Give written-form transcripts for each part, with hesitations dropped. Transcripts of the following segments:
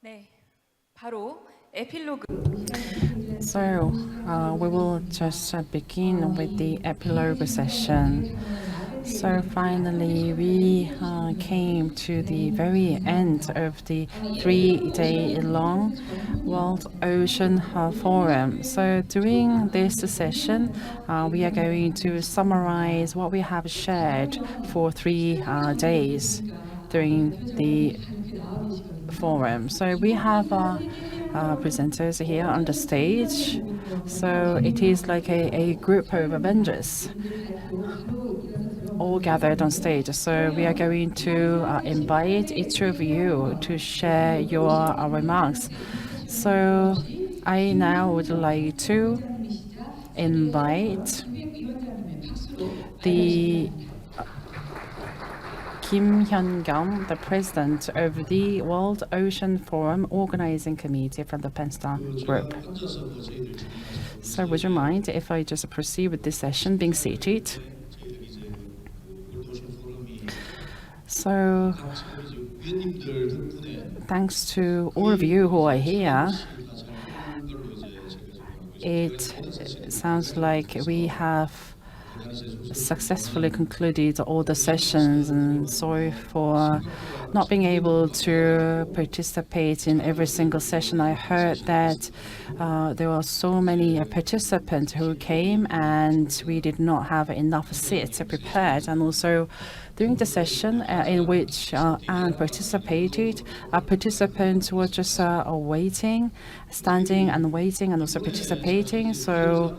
네, 바로 에필로그. So, we will just begin with the epilogue session. So finally, we came to the very end of the 3-day-long World Ocean Forum. So during this session, we are going to summarize what we have shared for 3 days during the forum. So we have presenters here on the stage. So it is like a group of Avengers all gathered on stage. So we are going to invite each of you to share your remarks. So I now would like to invite the Kim Hyun-kyung, the president of the World Ocean Forum Organizing Committee from the Penstar Group. So would you mind if I just proceed with this session being seated? So thanks to all of you who are here, it sounds like we have successfully concluded all the sessions, and sorry for not being able to participate in every single session. I heard that there were so many participants who came and we did not have enough seats prepared, and also during the session in which Anne participated, participants were just waiting, standing and waiting and also participating. So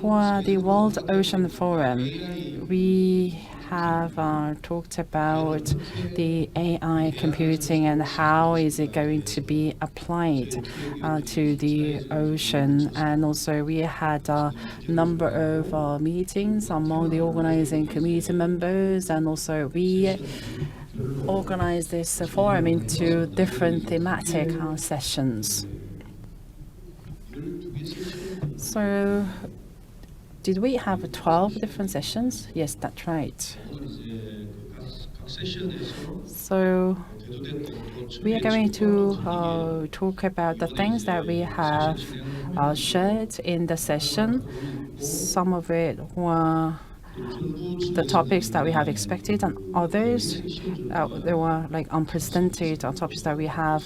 for the World Ocean Forum, we have talked about the AI computing and how is it going to be applied to the ocean. And also we had a number of meetings among the organizing committee members, and also we organized this forum into different thematic sessions. So did we have 12 different sessions? Yes, that's right. So we are going to talk about the things that we have shared in the session. Some of it were the topics that we have expected, and others there were like unprecedented topics that we have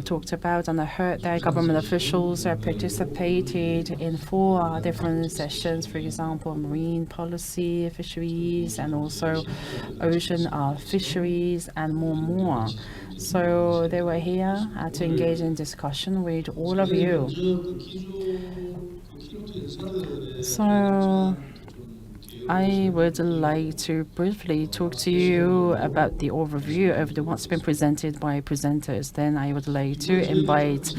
talked about. And I heard that government officials participated in 4 different sessions, for example, marine policy, fisheries, and also ocean fisheries, and more. So they were here to engage in discussion with all of you. So I would like to briefly talk to you about the overview of what's been presented by presenters. Then I would like to invite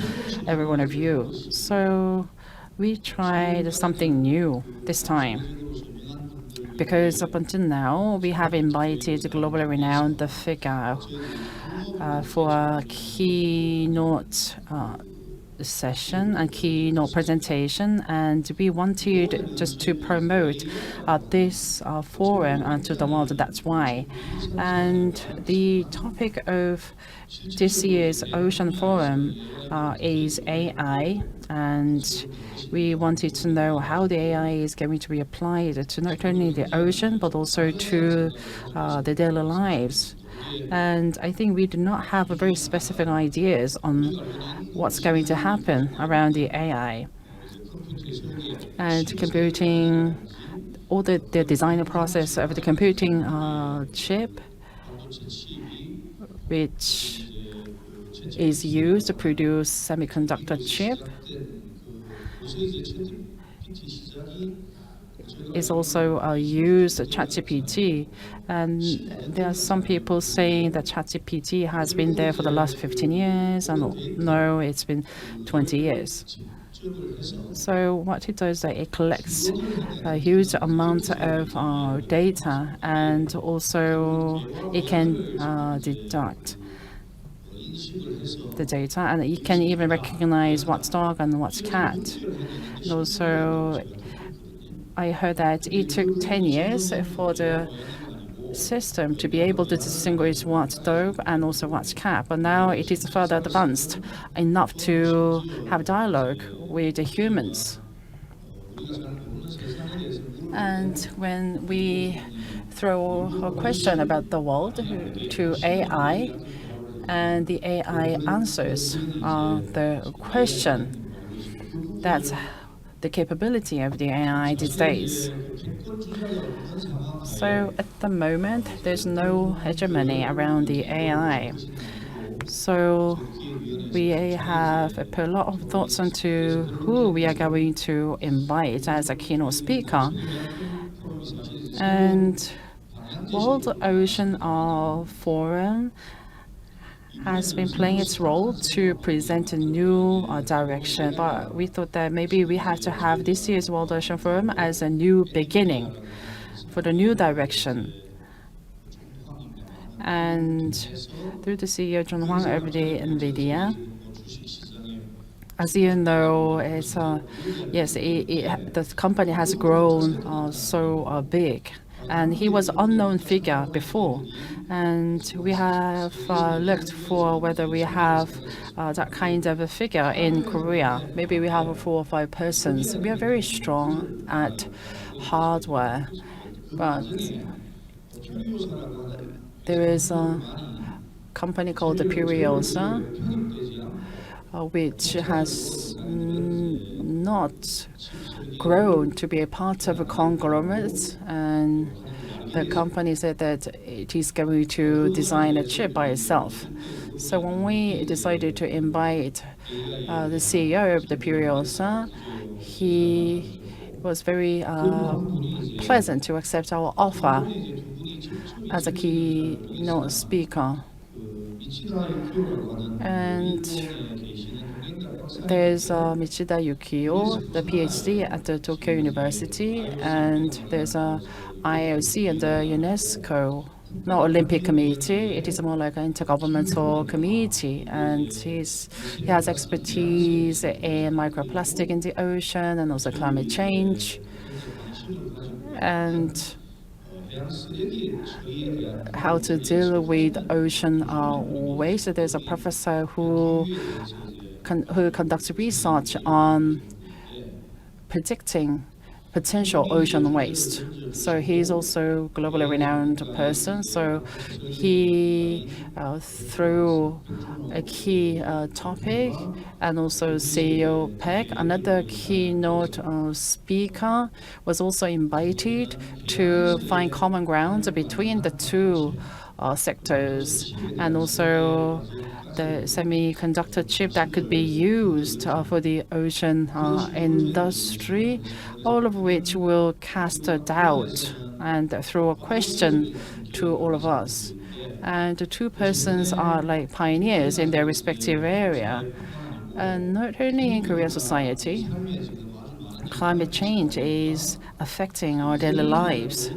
every one of you. So we tried something new this time, because up until now we have invited globally renowned figure for a keynote session and keynote presentation, and we wanted just to promote this forum to the world. That's why. And the topic of this year's Ocean Forum is AI, and we wanted to know how the AI is going to be applied to not only the ocean but also to the daily lives. And I think we do not have very specific ideas on what's going to happen around the AI and computing, all the design process of the computing chip, which is used to produce semiconductor chip, is also used ChatGPT, and there are some people saying that ChatGPT has been there for the last 15 years, and no, it's been 20 years. So what it does is that it collects a huge amount of data, and also it can deduct the data, and it can even recognize what's dog and what's cat. And also I heard that it took 10 years for the system to be able to distinguish what's dope and also what's cap. But now it is further advanced enough to have dialogue with the humans. And when we throw a question about the world to AI, and the AI answers the question, that's the capability of the AI these days. So at the moment, there's no hegemony around the AI. So we have put a lot of thoughts into who we are going to invite as a keynote speaker. And World Ocean Forum has been playing its role to present a new direction. But we thought that maybe we have to have this year's World Ocean Forum as a new beginning for the new direction. And through the CEO John Huang of the NVIDIA, as you know, it's yes, the company has grown so big, and he was an unknown figure before, and we have looked for whether we have that kind of a figure in Korea. Maybe we have 4 or 5 persons. We are very strong at hardware, but there is a company called Furiosa, which has not grown to be a part of a conglomerate, and the company said that it is going to design a chip by itself. So when we decided to invite the CEO of the Furiosa, he was very pleasant to accept our offer as a keynote speaker. And there's Michida Yukio, the PhD at the Tokyo University, and there's a IOC and the UNESCO, not Olympic Committee. It is more like an intergovernmental committee, and he has expertise in microplastic in the ocean and also climate change. And how to deal with ocean waste. So there's a professor who conducts research on predicting potential ocean waste. So he's also a globally renowned person. So he threw a key topic, and also CEO Peck, another keynote speaker, was also invited to find common ground between the two sectors, and also the semiconductor chip that could be used for the ocean industry, all of which will cast a doubt and throw a question to all of us. And the two persons are like pioneers in their respective area. And not only in Korean society, climate change is affecting our daily lives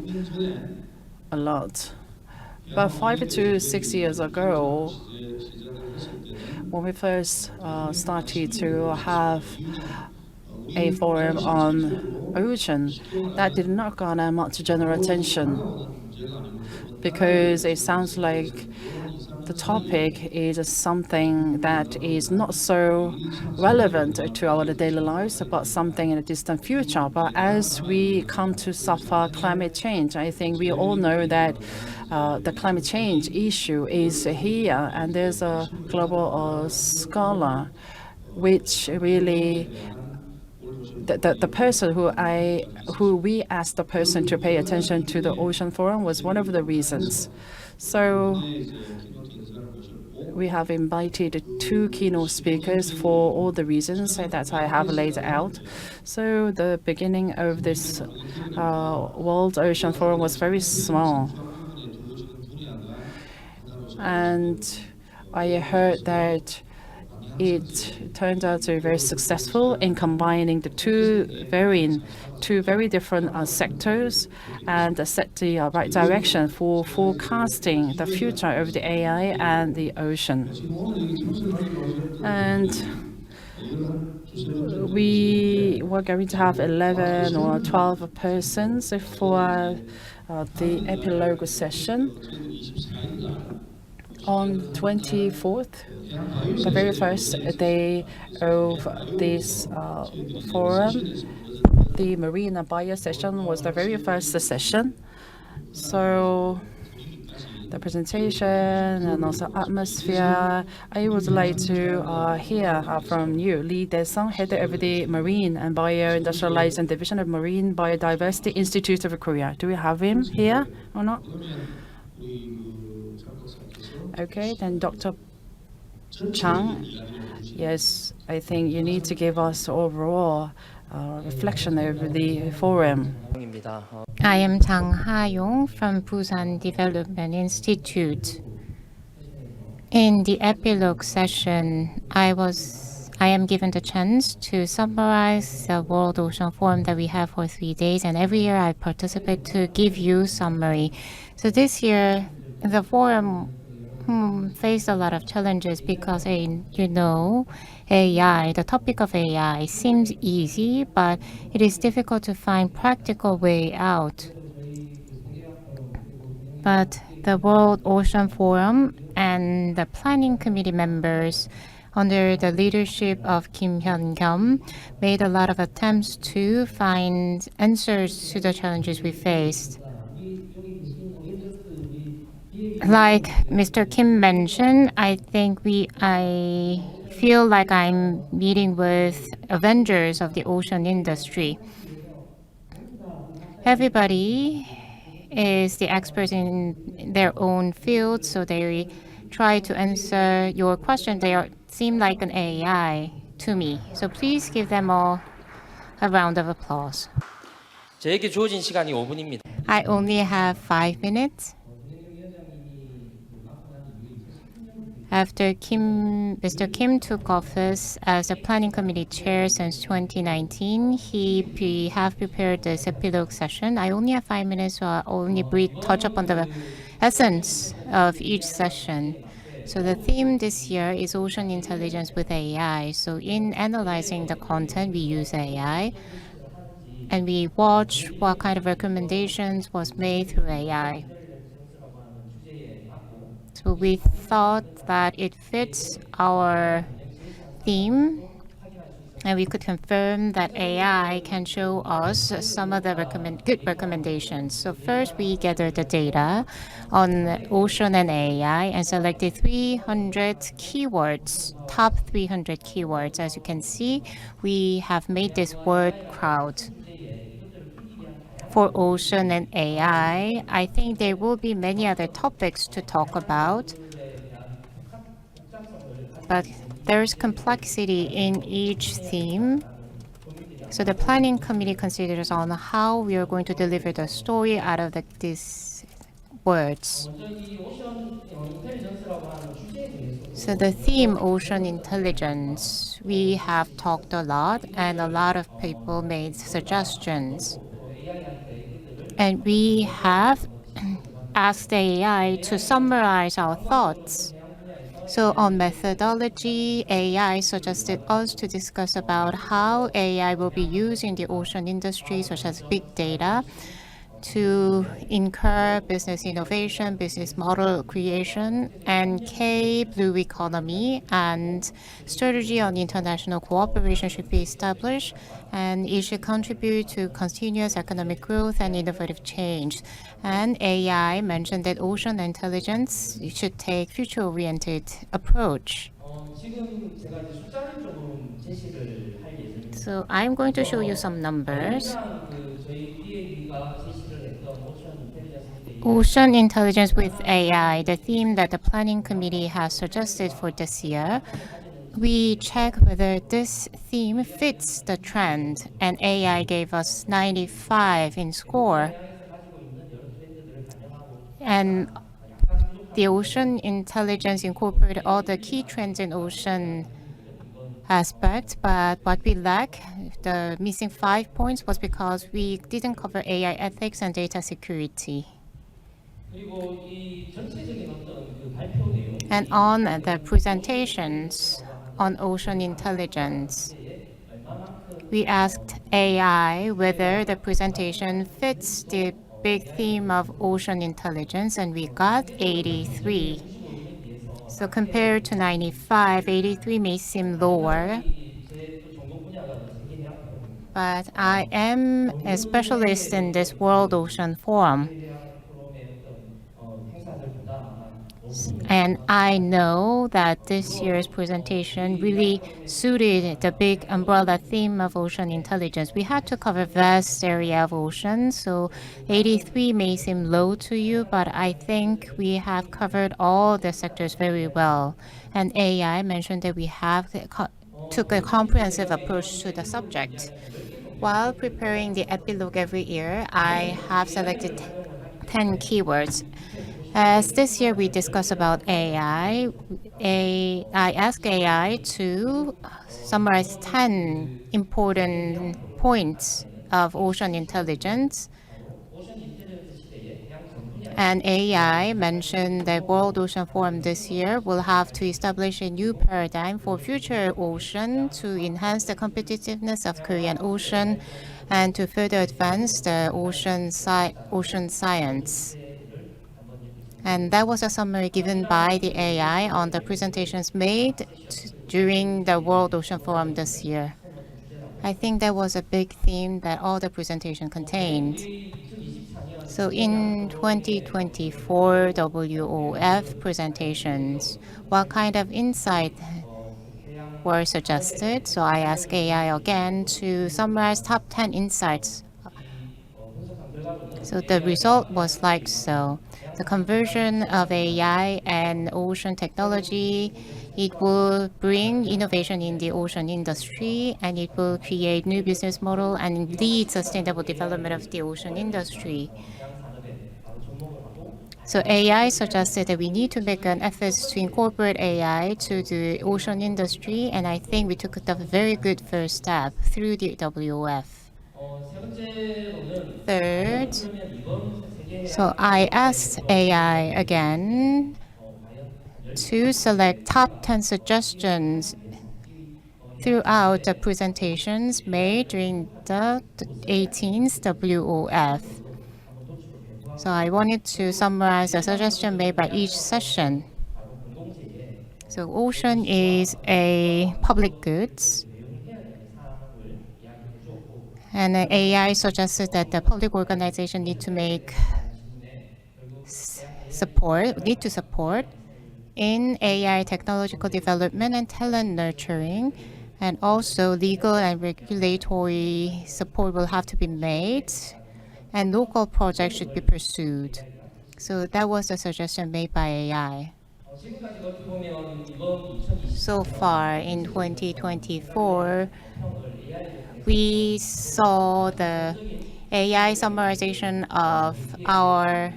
a lot. But 5 to 6 years ago, when we first started to have a forum on ocean, that did not garner much general attention, because it sounds like the topic is something that is not so relevant to our daily lives, but something in the distant future. But as we come to suffer climate change, I think we all know that the climate change issue is here, and there's a global scholar which really the person who we asked the person to pay attention to the Ocean Forum was one of the reasons. So we have invited 2 keynote speakers for all the reasons that I have laid out. So the beginning of this World Ocean Forum was very small. And I heard that it turned out to be very successful in combining the two very different sectors, and set the right direction for forecasting the future of the AI and the ocean. And we were going to have 11 or 12 persons for the epilogue session on 24th, the very first day of this forum. The marine bio session was the very first session. So the presentation and also atmosphere, I would like to hear from you. Lee Dae-sung, head of the Marine and Bio-Industrialization Division of Marine Biodiversity Institute of Korea. Do we have him here or not? Okay, then Dr. Chang. Yes, I think you need to give us overall reflection over the forum. I am Jang Ha-yong from Busan Development Institute. In the epilogue session, I am given the chance to summarize the World Ocean Forum that we have for 3 days, and every year I participate to give you summary. So this year, the forum faced a lot of challenges because, AI, the topic of AI seems easy, but it is difficult to find practical way out. But the World Ocean Forum and the planning committee members under the leadership of Kim Hyun-kyum made a lot of attempts to find answers to the challenges we faced. Like Mr. Kim mentioned, I feel like I'm meeting with Avengers of the ocean industry. Everybody is the expert in their own field, so they try to answer your question. They seem like an AI to me. So please give them all a round of applause. 저에게 주어진 시간이 5분입니다. I only have 5 minutes. After Mr. Kim took office as the planning committee chair since 2019, he have prepared this epilogue session. I only have 5 minutes, so I'll only touch upon the essence of each session. So the theme this year is ocean intelligence with AI. So in analyzing the content, we use AI, and we watch what kind of recommendations was made through AI. So we thought that it fits our theme, and we could confirm that AI can show us some of the good recommendations. So first, we gathered the data on ocean and AI and selected 300 keywords, top 300 keywords. As you can see, we have made this word crowd. For ocean and AI, I think there will be many other topics to talk about, but there's complexity in each theme. So the planning committee considers on how we are going to deliver the story out of these words. So the theme, ocean intelligence, we have talked a lot, and a lot of people made suggestions. And we have asked AI to summarize our thoughts. So on methodology, AI suggested us to discuss about how AI will be used in the ocean industry, such as big data, to incur business innovation, business model creation, and K, blue economy, and strategy on international cooperation should be established, and it should contribute to continuous economic growth and innovative change. And AI mentioned that ocean intelligence should take future-oriented approach. So I'm going to show you some numbers. Ocean intelligence with AI, the theme that the planning committee has suggested for this year. We check whether this theme fits the trend, and AI gave us 95 in score. And the ocean intelligence incorporated all the key trends in ocean aspects, but what we lack, the missing 5 points, was because we didn't cover AI ethics and data security. And on the presentations on ocean intelligence, we asked AI whether the presentation fits the big theme of ocean intelligence, and we got 83. So compared to 95, 83 may seem lower, but I am a specialist in this World Ocean Forum. And I know that this year's presentation really suited the big umbrella theme of ocean intelligence. We had to cover vast area of ocean, so 83 may seem low to you, but I think we have covered all the sectors very well. And AI mentioned that we have took a comprehensive approach to the subject. While preparing the epilogue every year, I have selected 10 keywords. As this year we discuss about AI, I ask AI to summarize 10 important points of ocean intelligence. And AI mentioned that World Ocean Forum this year will have to establish a new paradigm for future ocean to enhance the competitiveness of Korean ocean and to further advance the ocean science. And that was a summary given by the AI on the presentations made during the World Ocean Forum this year. I think that was a big theme that all the presentation contained. So in 2024 WOF presentations, what kind of insight were suggested? So I asked AI again to summarize top 10 insights. So the result was like so. The conversion of AI and ocean technology, it will bring innovation in the ocean industry, and it will create new business model and lead sustainable development of the ocean industry. So AI suggested that we need to make an effort to incorporate AI to the ocean industry, and I think we took a very good first step through the WOF. Third, so I asked AI again to select top 10 suggestions throughout the presentations made during the 18th WOF. So I wanted to summarize the suggestion made by each session. So ocean is a public goods. And AI suggested that the public organization need to support in AI technological development and talent nurturing, and also legal and regulatory support will have to be made, and local projects should be pursued. So that was the suggestion made by AI. So far in 2024, we saw the AI summarization of our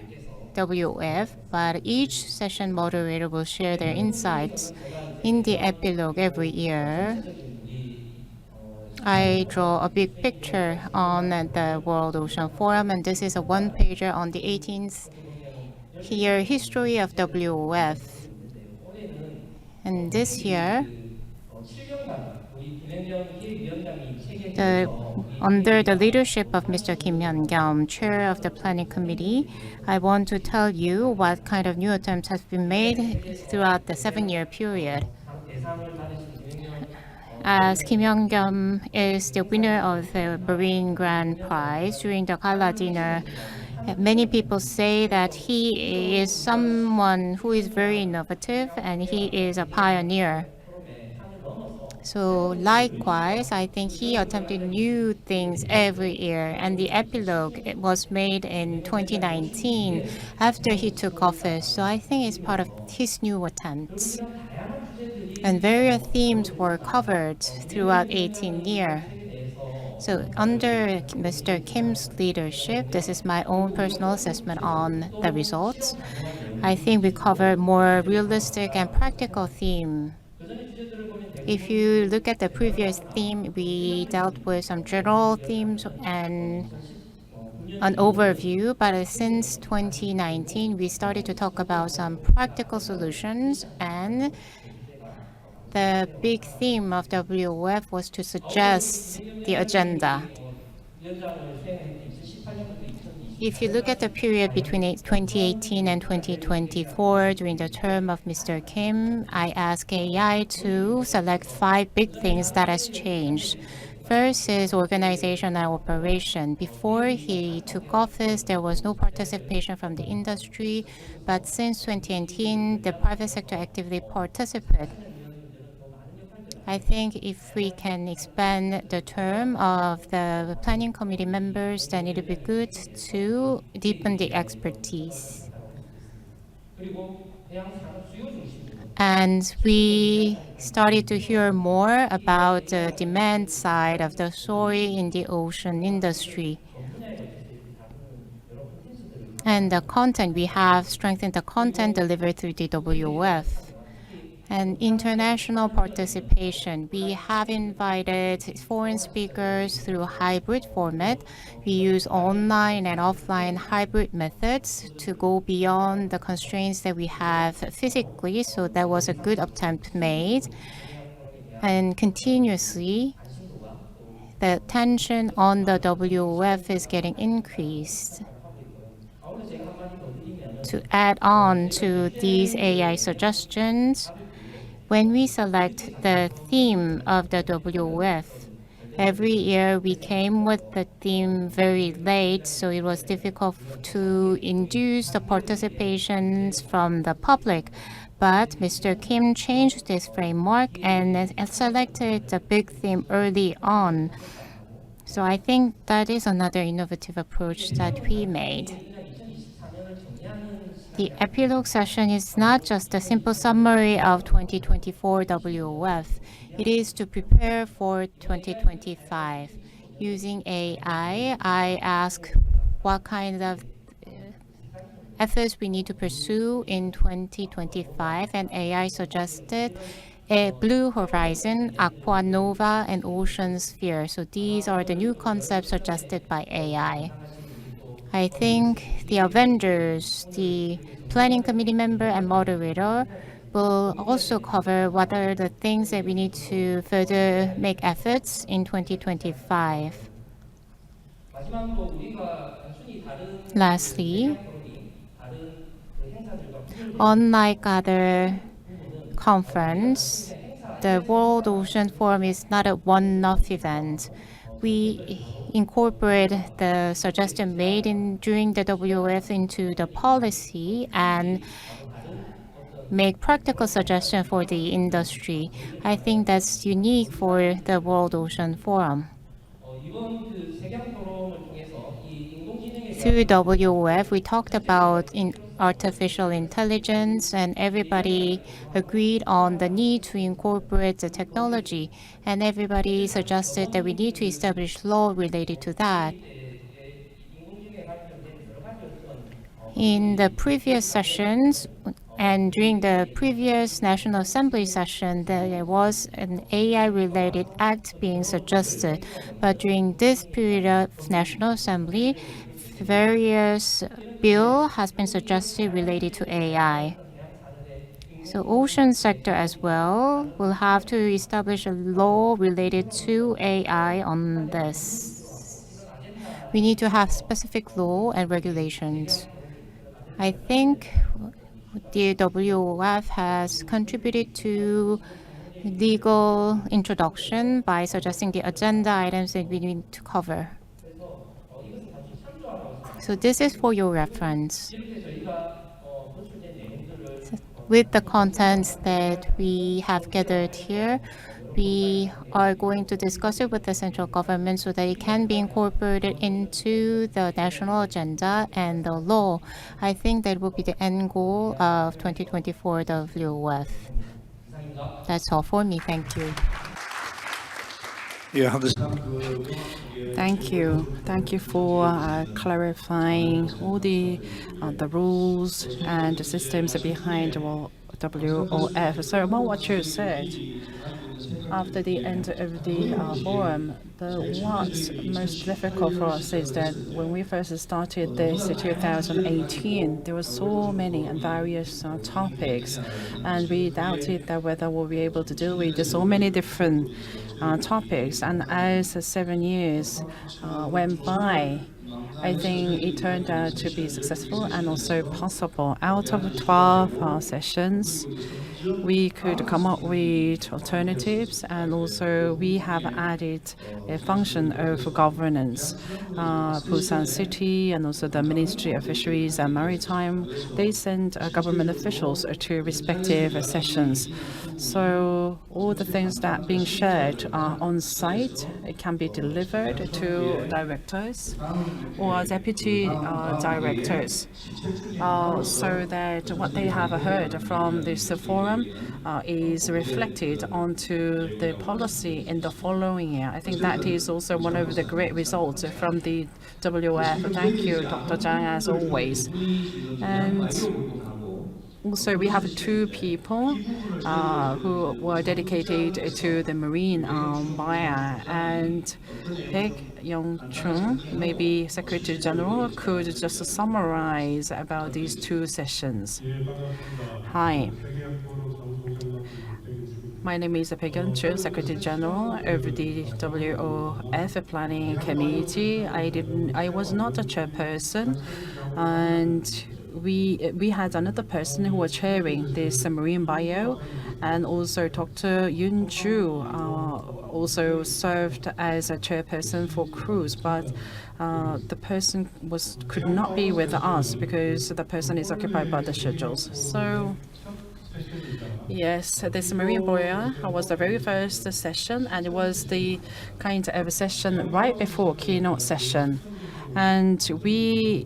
WF, but each session moderator will share their insights in the epilogue every year. I draw a big picture on the World Ocean Forum, and this is a one-pager on the 18th year history of WOF. And this year, under the leadership of Mr. Kim Hyun-kyum, chair of the planning committee, I want to tell you what kind of new attempts have been made throughout the 7-year period. As Kim Hyun-kyum is the winner of the Marine Grand Prize during the gala dinner, many people say that he is someone who is very innovative and he is a pioneer. So likewise, I think he attempted new things every year, and the epilogue was made in 2019 after he took office. So I think it's part of his new attempts. And various themes were covered throughout 18 years. So under Mr. Kim's leadership, this is my own personal assessment on the results. I think we covered more realistic and practical theme. If you look at the previous theme, we dealt with some general themes and an overview, but since 2019, we started to talk about some practical solutions, and the big theme of WOF was to suggest the agenda. If you look at the period between 2018 and 2024, during the term of Mr. Kim, I asked AI to select 5 big things that has changed. First is organization and operation. Before he took office, there was no participation from the industry, but since 2018, the private sector actively participated. I think if we can expand the term of the planning committee members, then it would be good to deepen the expertise. And we started to hear more about the demand side of the story in the ocean industry. And the content, we have strengthened the content delivered through the WF. And international participation. We have invited foreign speakers through a hybrid format. We use online and offline hybrid methods to go beyond the constraints that we have physically. So that was a good attempt made. And continuously, the tension on the WF is getting increased. To add on to these AI suggestions, when we select the theme of the WF, every year we came with the theme very late, so it was difficult to induce the participations from the public. But Mr. Kim changed this framework and selected the big theme early on. So I think that is another innovative approach that we made. The epilogue session is not just a simple summary of 2024 WOF. It is to prepare for 2025. Using AI, I ask what kind of efforts we need to pursue in 2025, and AI suggested a Blue Horizon, Aqua Nova, and Ocean Sphere. So these are the new concepts suggested by AI. I think the Avengers, the planning committee member and moderator will also cover what are the things that we need to further make efforts in 2025. Lastly, unlike other conference, the World Ocean Forum is not a one-off event. We incorporate the suggestion made during the WF into the policy and make practical suggestions for the industry. I think that's unique for the World Ocean Forum. Through WF, we talked about artificial intelligence, and everybody agreed on the need to incorporate the technology, and everybody suggested that we need to establish law related to that. In the previous sessions and during the previous National Assembly session, there was an AI-related act being suggested, but during this period of National Assembly, various bill has been suggested related to AI. So ocean sector as well will have to establish a law related to AI on this. We need to have specific law and regulations. I think the WOF has contributed to legal introduction by suggesting the agenda items that we need to cover. So this is for your reference. With the contents that we have gathered here, we are going to discuss it with the central government so that it can be incorporated into the national agenda and the law. I think that will be the end goal of 2024 WOF. That's all for me. Thank you. Thank you. Thank you for clarifying all the rules and the systems behind WOF. So about what you said, after the end of the forum, what's most difficult for us is that when we first started this in 2018, there were so many and various topics, and we doubted that whether we'll be able to deal with so many different topics. And as 7 years went by, I think it turned out to be successful and also possible. Out of 12 sessions, we could come up with alternatives, and also we have added a function of governance. Busan City and also the Ministry of Fisheries and Maritime, they send government officials to respective sessions. So all the things that being shared on site, it can be delivered to directors or deputy directors, so that what they have heard from this forum is reflected onto the policy in the following year. I think that is also one of the great results from the WF. Thank you, Dr. Zhang, as always. And also, we have 2 people who were dedicated to the marine bio, and Baek Yong-chung, maybe Secretary General, could just summarize about these 2 sessions. Hi. My name is Baek Yong-chung, Secretary General of the WOF Planning Committee. I was not a chairperson, and we had another person who was chairing this marine bio, and also Dr. Yun Chu also served as a chairperson for cruise, but the person could not be with us because the person is occupied by the schedules. So yes, this marine bio was the very first session, and it was the kind of a session right before keynote session, and we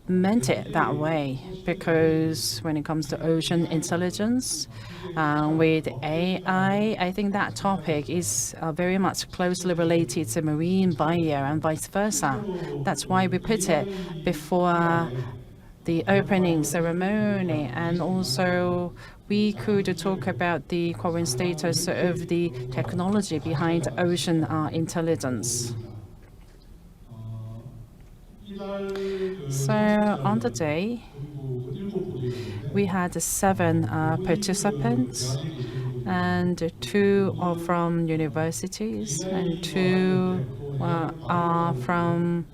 meant it that way because when it comes to ocean intelligence with AI, I think that topic is very much closely related to marine bio and vice versa. That's why we put it before the opening ceremony, and also we could talk about the current status of the technology behind ocean intelligence. So on the day, we had 7 participants, and 2 are from universities and 2 are from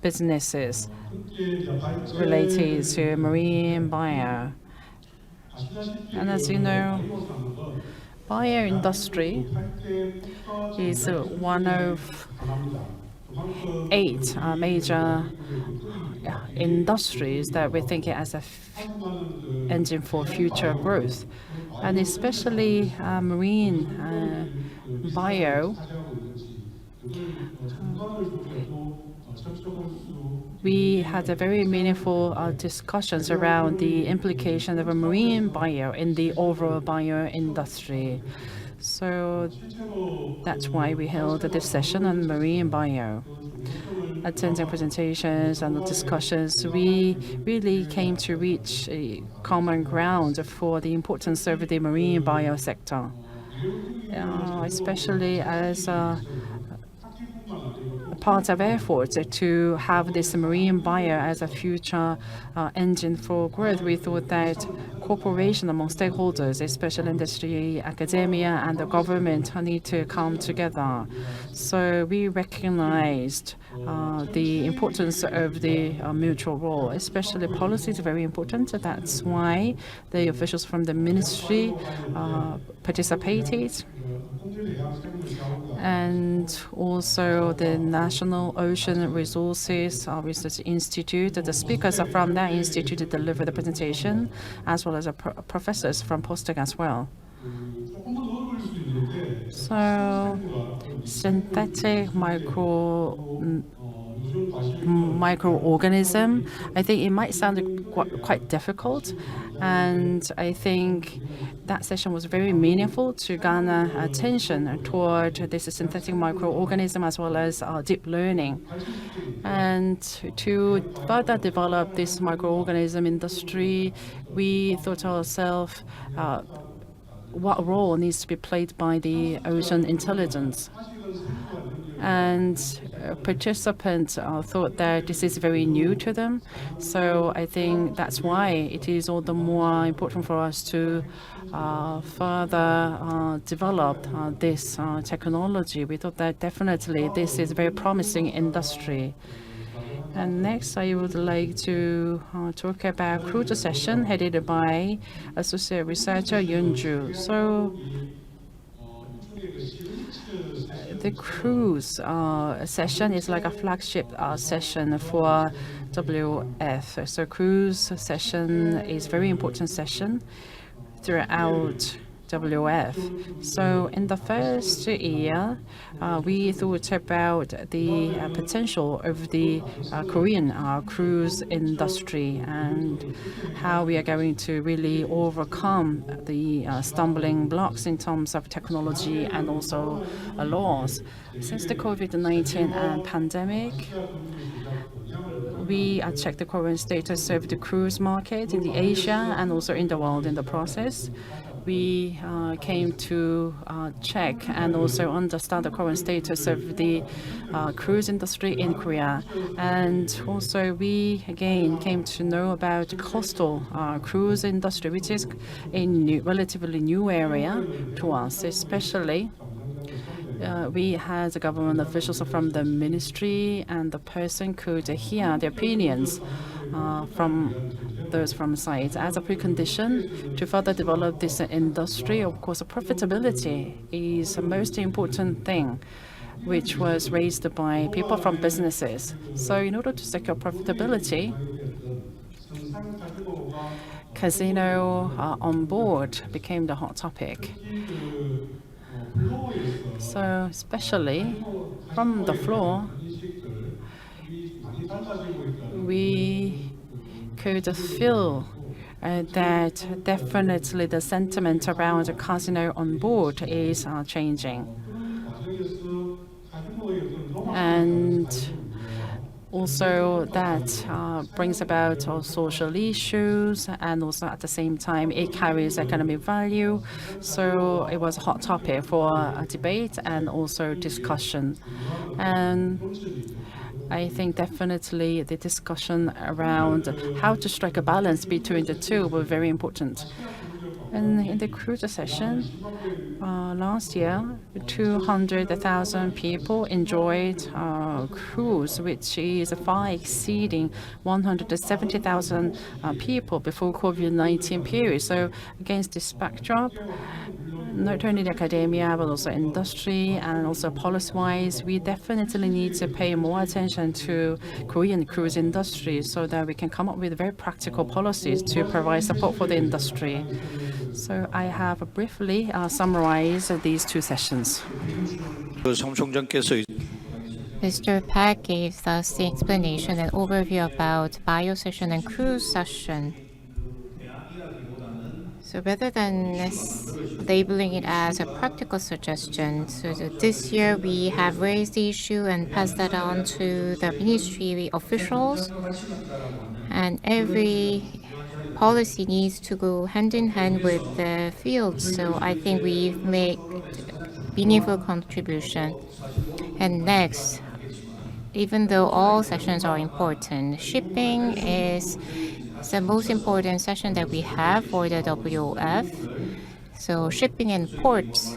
businesses related to marine bio. And as you know, bio industry is one of 8 major industries that we think as a engine for future growth, and especially marine bio. We had a very meaningful discussions around the implication of a marine bio in the overall bio industry. So that's why we held this session on marine bio. Attending presentations and discussions, we really came to reach a common ground for the importance of the marine bio sector, especially as part of efforts to have this marine bio as a future engine for growth. We thought that cooperation among stakeholders, especially industry, academia, and the government, need to come together. So we recognized the importance of the mutual role, especially policy is very important. That's why the officials from the ministry participated, and also the National Ocean Resources Research Institute. The speakers are from that institute to deliver the presentation, as well as professors from postdoc as well. So synthetic microorganism, I think it might sound quite difficult, and I think that session was very meaningful to garner attention toward this synthetic microorganism as well as deep learning. And to further develop this microorganism industry, we thought to ourselves, what role needs to be played by the ocean intelligence? and participants thought that this is very new to them. So I think that's why it is all the more important for us to further develop this technology. We thought that definitely this is a very promising industry. And next, I would like to talk about cruise session headed by Associate Researcher Yunju. So the cruise session is like a flagship session for WF. So cruise session is very important session throughout WF. So in the first year, we thought about the potential of the Korean cruise industry and how we are going to really overcome the stumbling blocks in terms of technology and also laws. Since the COVID-19 pandemic, we checked the current status of the cruise market in the Asia and also in the world in the process. We came to check and also understand the current status of the cruise industry in Korea. And also we again came to know about the coastal cruise industry, which is a relatively new area to us, especially we had the government officials from the ministry, and the person could hear the opinions from those from site. As a precondition to further develop this industry, of course, profitability is the most important thing, which was raised by people from businesses. So in order to secure profitability, casino on board became the hot topic. So especially from the floor, we could feel that definitely the sentiment around the casino on board is changing. And also that brings about social issues, and also at the same time it carries economic value. So it was a hot topic for a debate and also discussion. And I think definitely the discussion around how to strike a balance between the two were very important. And in the cruise session, last year, 200,000 people enjoyed cruise, which is far exceeding 170,000 people before COVID-19 period. So against this backdrop, not only the academia, but also industry and also policy-wise, we definitely need to pay more attention to Korean cruise industry so that we can come up with very practical policies to provide support for the industry. So I have briefly summarized these two sessions. Mr. Park gave us the explanation and overview about bio session and cruise session. So rather than labeling it as a practical suggestion, so that this year we have raised the issue and passed that on to the ministry officials, and every policy needs to go hand in hand with the field. So I think we've made meaningful contribution. And next, even though all sessions are important, shipping is the most important session that we have for the WF. So shipping and ports.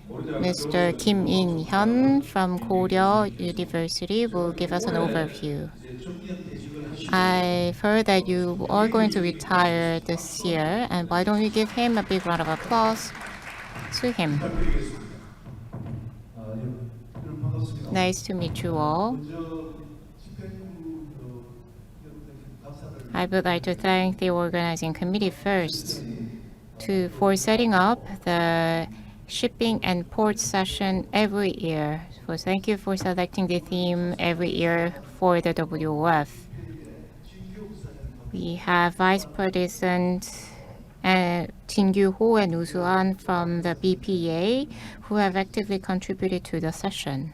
Mr. Kim In-hyun from Korea University will give us an overview. I've heard that you are going to retire this year, and why don't you give him a big round of applause to him. Nice to meet you all. I would like to thank the organizing committee first for setting up the shipping and port session every year. So thank you for selecting the theme every year for the WF. We have Vice President Jin-Gyu Ho and Woo Soo-han from the BPA who have actively contributed to the session.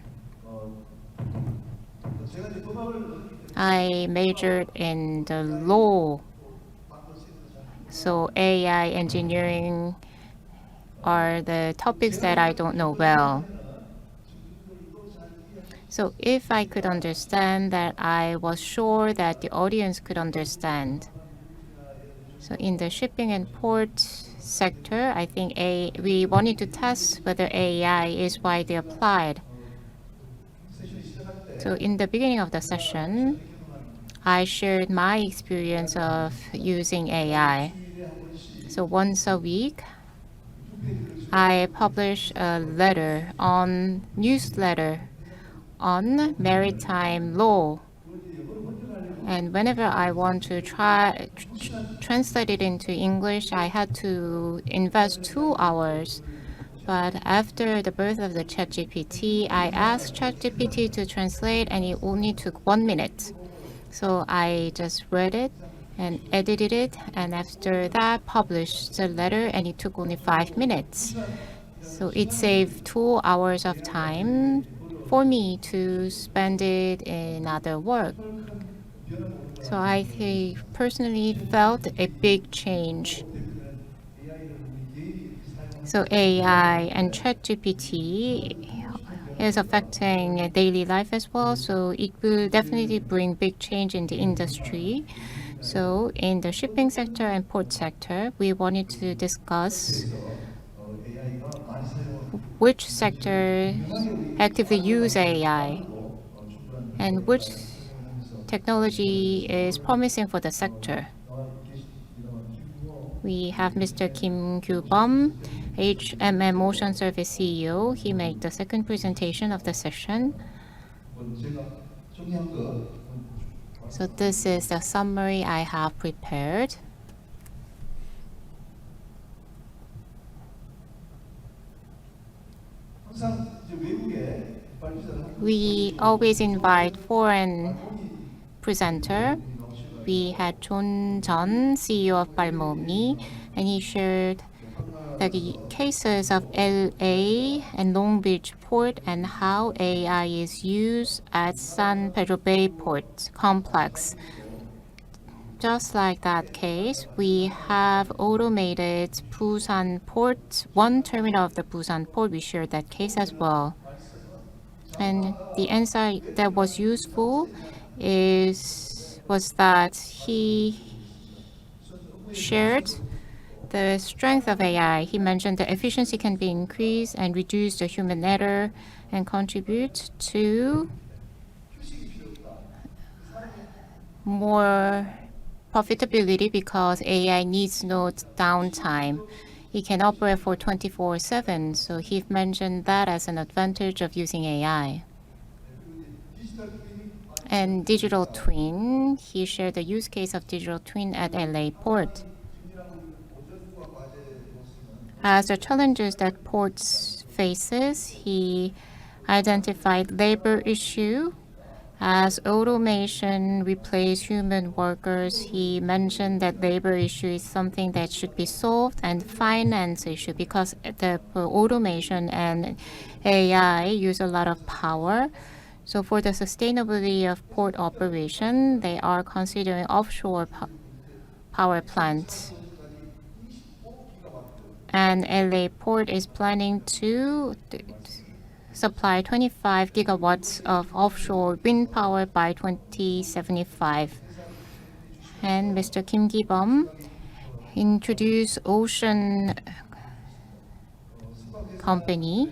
I majored in the law, so AI engineering are the topics that I don't know well. So if I could understand that, I was sure that the audience could understand. So in the shipping and port sector, I think we wanted to test whether AI is widely applied. So in the beginning of the session, I shared my experience of using AI. So once a week, I publish a newsletter on maritime law. And whenever I want to translate it into English, I had to invest 2 hours. But after the birth of the ChatGPT, I asked ChatGPT to translate, and it only took 1 minute. So I just read it and edited it, and after that, published the letter, and it took only 5 minutes. So it saved 2 hours of time for me to spend it in other work. So I personally felt a big change. So AI and ChatGPT is affecting daily life as well. So it will definitely bring big change in the industry. So in the shipping sector and port sector, we wanted to discuss which sector actively use AI and which technology is promising for the sector. We have Mr. Kim Kyu-bum, HMM Ocean Service CEO. He made the second presentation of the session. So this is the summary I have prepared. We always invite foreign presenter. We had John John, CEO of Balmomi, and he shared the cases of LA and Long Beach Port and how AI is used at San Pedro Bay Port Complex. Just like that case, we have automated Busan Port, one terminal of the Busan Port. We shared that case as well. And the insight that was useful was that he shared the strength of AI. He mentioned the efficiency can be increased and reduce the human error and contribute to more profitability because AI needs no downtime. It can operate for 24/7, so he mentioned that as an advantage of using AI. And digital twin, he shared the use case of digital twin at LA Port. As the challenges that ports faces, he identified labor issue. As automation replace human workers, he mentioned that labor issue is something that should be solved, and finance issue because the automation and AI use a lot of power. So for the sustainability of port operation, they are considering offshore power plants. And LA Port is planning to supply 25 gigawatts of offshore wind power by 2075. And Mr. Kim Ki-bum introduced Ocean Company.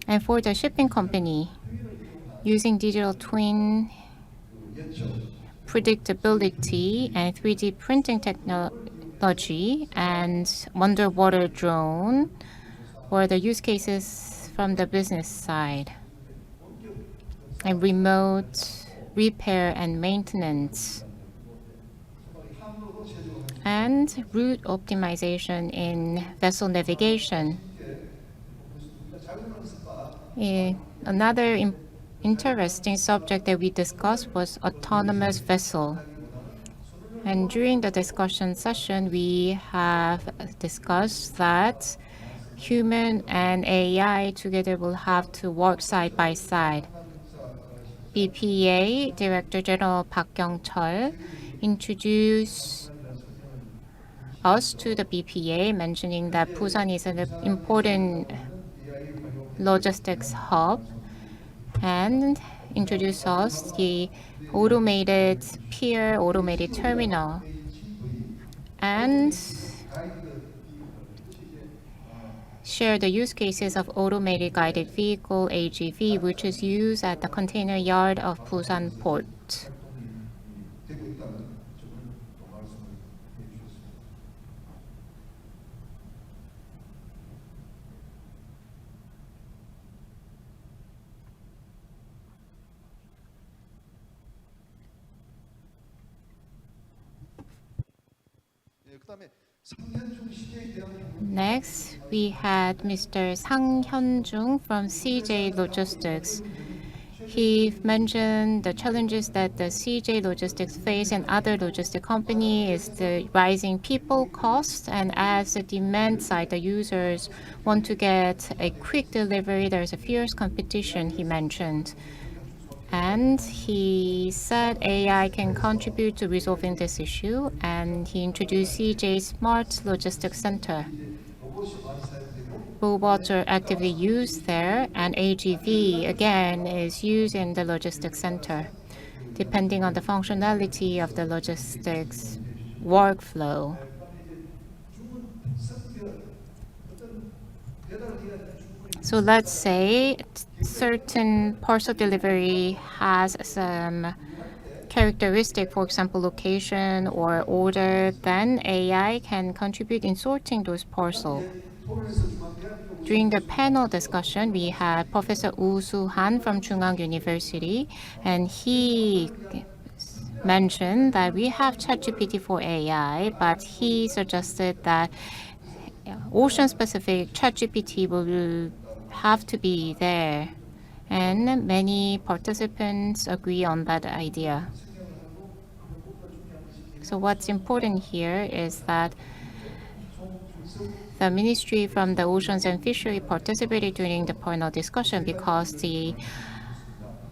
And for the shipping company, using digital twin, predictability, and 3D printing technology, and underwater drone were the use cases from the business side, and remote repair and maintenance, and route optimization in vessel navigation. Another interesting subject that we discussed was autonomous vessel. And during the discussion session, we have discussed that human and AI together will have to work side by side. BPA Director General Park Kyung-chul introduced us to the BPA, mentioning that Busan is an important logistics hub. and introduce us the automated pier, automated terminal, and share the use cases of automated guided vehicle AGV, which is used at the container yard of Busan Port. Next, we had Mr. Sang Hyun-jung from CJ Logistics. He mentioned the challenges that the CJ Logistics face and other logistic company is the rising people costs, and as the demand side, the users want to get a quick delivery, there's a fierce competition, he mentioned. And he said AI can contribute to resolving this issue, and he introduced CJ Smart Logistics Center. Robots are actively used there, and AGV, again, is used in the logistics center, depending on the functionality of the logistics workflow. So let's say certain parcel delivery has some characteristic, for example, location or order, then AI can contribute in sorting those parcels. During the panel discussion, we had Professor Woo Soo-han from Chungang University, and he mentioned that we have ChatGPT for AI, but he suggested that ocean-specific ChatGPT will have to be there, and many participants agree on that idea. So what's important here is that the ministry from the Oceans and Fishery participated during the panel discussion because the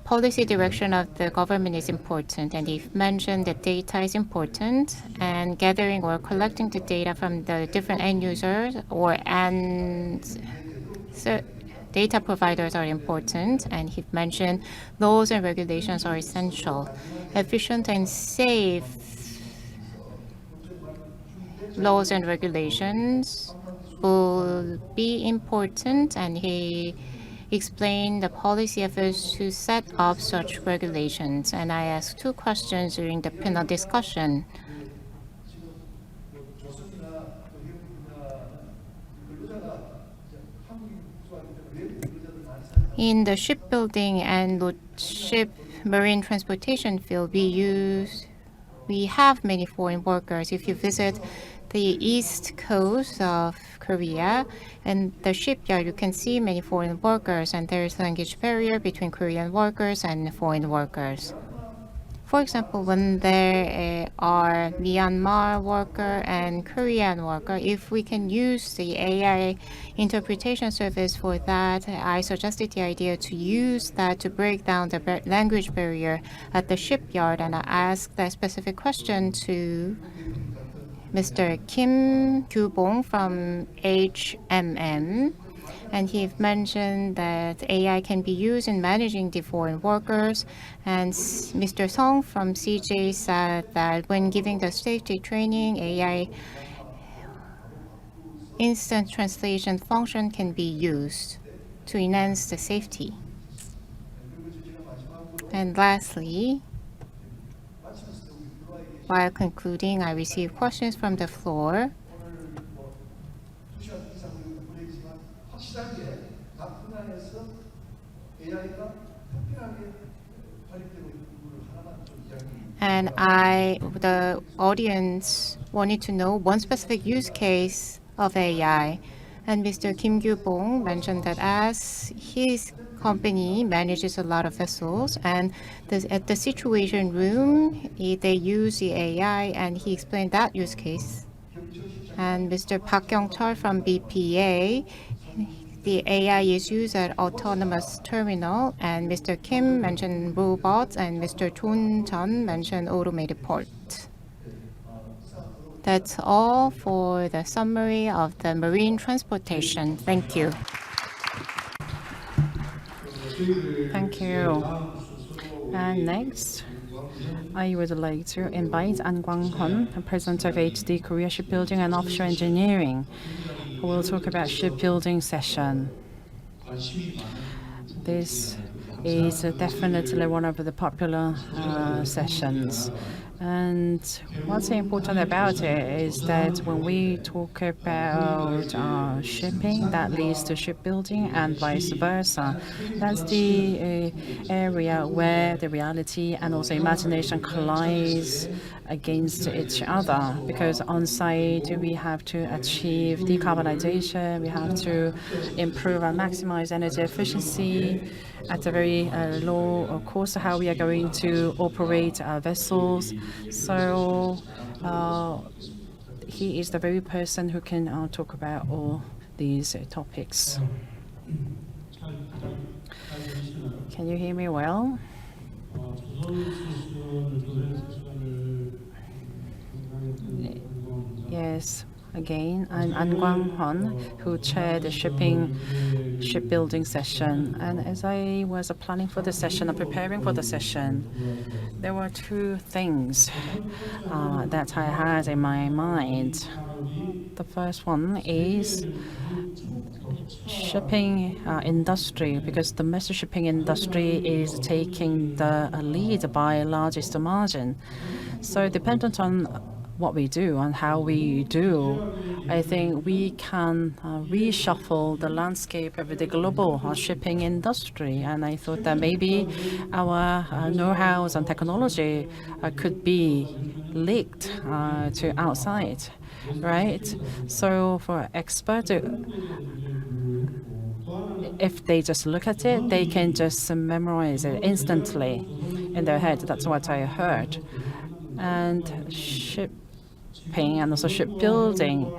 policy direction of the government is important, and he mentioned that data is important, and gathering or collecting the data from the different end users data providers are important, and he mentioned laws and regulations are essential. Efficient and safe laws and regulations will be important, and he explained the policy efforts to set up such regulations. And I asked two questions during the panel discussion. In the shipbuilding and marine transportation field, we have many foreign workers. If you visit the east coast of Korea and the shipyard, you can see many foreign workers, and there is language barrier between Korean workers and foreign workers. For example, when there are Myanmar worker and Korean worker, if we can use the AI interpretation service for that, I suggested the idea to use that to break down the language barrier at the shipyard, and I asked that specific question to Mr. Kim Kyu-bong from HMM, and he mentioned that AI can be used in managing the foreign workers. And Mr. Song from CJ said that when giving the safety training, AI instant translation function can be used to enhance the safety. And lastly, while concluding, I received questions from the floor. And the audience wanted to know one specific use case of AI. And Mr. Kim Kyu-bong mentioned that as his company manages a lot of vessels, and at the situation room, they use the AI, and he explained that use case. And Mr. Park Kyung-chul from BPA, the AI is used at autonomous terminal, and Mr. Kim mentioned robots, and Mr. Chun Chun mentioned automated port. That's all for the summary of the marine transportation. Thank you. Thank you. And next, I would like to invite An Kwang-hun, President of HD Korea Shipbuilding and Offshore Engineering, who will talk about shipbuilding session. This is definitely one of the popular sessions. And what's important about it is that when we talk about shipping, that leads to shipbuilding and vice versa. That's the area where the reality and also imagination collides against each other, because on site we have to achieve decarbonization, we have to improve and maximize energy efficiency at a very low cost, how we are going to operate our vessels. So he is the very person who can talk about all these topics. Can you hear me well? Yes. Again, I'm An Kwang-hun, who chaired the shipbuilding session. And as I was planning for the session and preparing for the session, there were two things that I had in my mind. The first one is shipping industry, because the domestic shipping industry is taking the lead by largest margin. So dependent on what we do and how we do, I think we can reshuffle the landscape of the global shipping industry. And I thought that maybe our know-hows and technology could be leaked to outside, right? So for experts, if they just look at it, they can just memorize it instantly in their head. That's what I heard. And shipping and also shipbuilding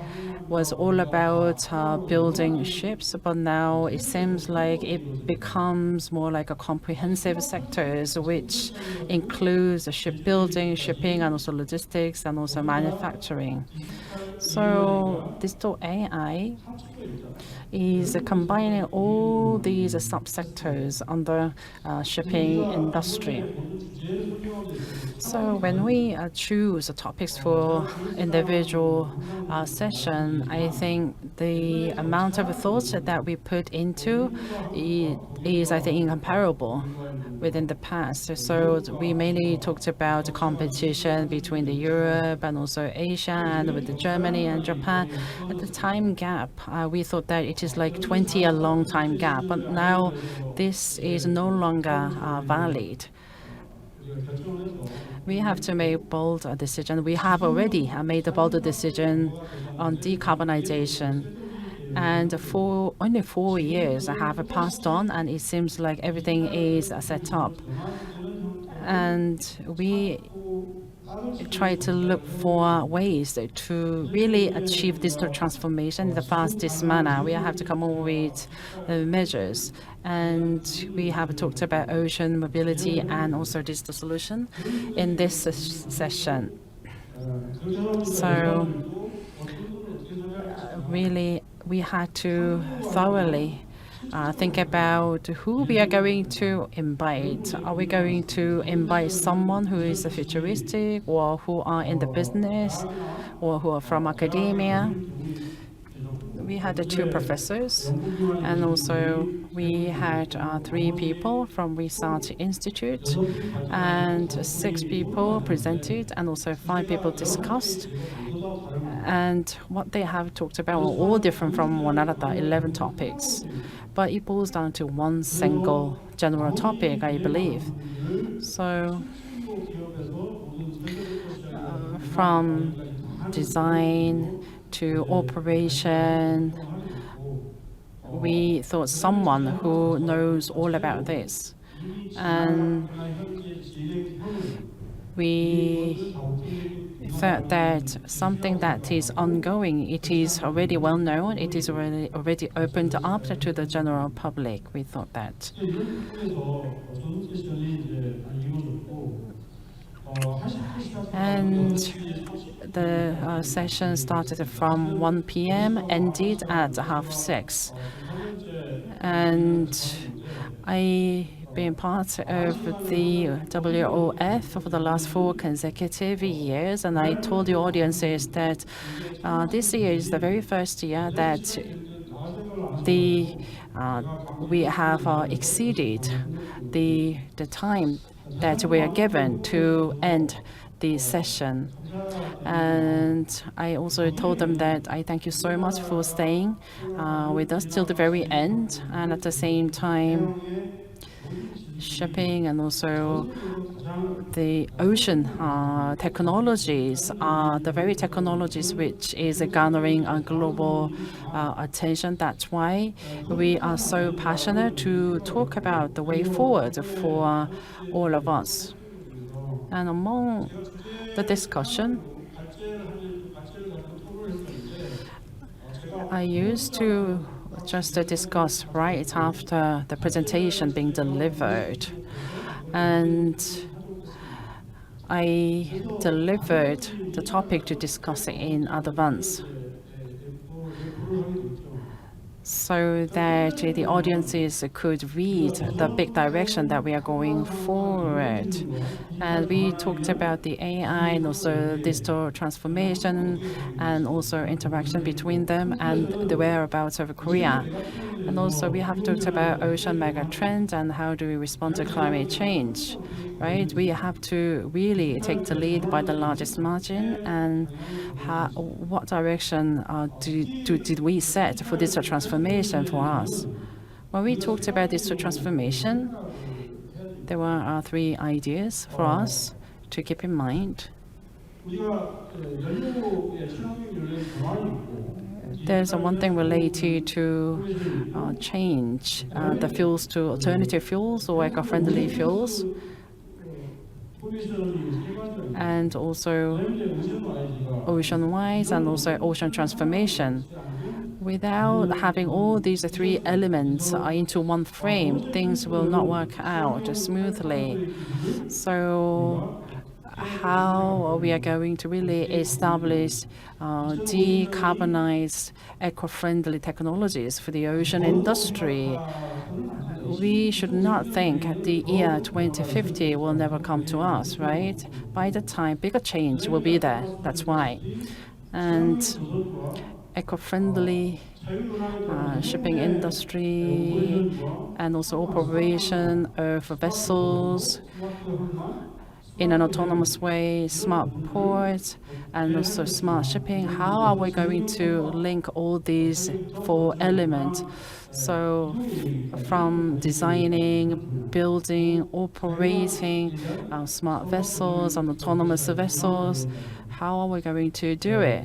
was all about building ships, but now it seems like it becomes more like a comprehensive sectors, which includes shipbuilding, shipping, and also logistics, and also manufacturing. So digital AI is combining all these subsectors under shipping industry. So when we choose topics for individual session, I think the amount of thoughts that we put into is, I think, incomparable within the past. So we mainly talked about competition between the Europe and also Asia, and with the Germany and Japan. At the time gap, we thought that it is like 20 a long time gap, but now this is no longer valid. We have to make bold decision. We have already made a bold decision on decarbonization. And for only 4 years have passed on, and it seems like everything is set up. And we try to look for ways to really achieve digital transformation in the fastest manner. We have to come up with measures. And we have talked about ocean mobility and also digital solution in this session. So really, we had to thoroughly think about who we are going to invite. Are we going to invite someone who is futuristic, or who are in the business, or who are from academia? We had 2 professors, and also we had 3 people from Research Institute, and 6 people presented, and also 5 people discussed. And what they have talked about were all different from one another, 11 topics. But it boils down to one single general topic, I believe. So from design to operation, we thought someone who knows all about this. And we felt that something that is ongoing, it is already well known, it is already opened up to the general public. We thought that. And the session started from 1 p.m., ended at 6:30. And I've been part of the WOF for the last 4 consecutive years, and I told the audiences that this year is the very first year that we have exceeded the time that we are given to end the session. And I also told them that I thank you so much for staying with us till the very end, and at the same time shipping and also the ocean technologies are the very technologies which is garnering global attention. That's why we are so passionate to talk about the way forward for all of us. And among the discussion, I used to just discuss right after the presentation being delivered, and I delivered the topic to discuss in advance so that the audiences could read the big direction that we are going forward. And we talked about the AI and also digital transformation and also interaction between them and the whereabouts of Korea. And also we have talked about ocean mega trend and how do we respond to climate change, right? We have to really take the lead by the largest margin, and what direction did we set for digital transformation for us? When we talked about digital transformation, there were 3 ideas for us to keep in mind. There's one thing related to change the fuels to alternative fuels or eco-friendly fuels, and also ocean-wise and also ocean transformation. Without having all these 3 elements into one frame, things will not work out smoothly. So how are we going to really establish decarbonized, eco-friendly technologies for the ocean industry? We should not think the year 2050 will never come to us, right? By the time, bigger change will be there. That's why. And eco-friendly shipping industry and also operation of vessels in an autonomous way, smart ports, and also smart shipping. How are we going to link all these 4 elements? So from designing, building, operating smart vessels and autonomous vessels, how are we going to do it?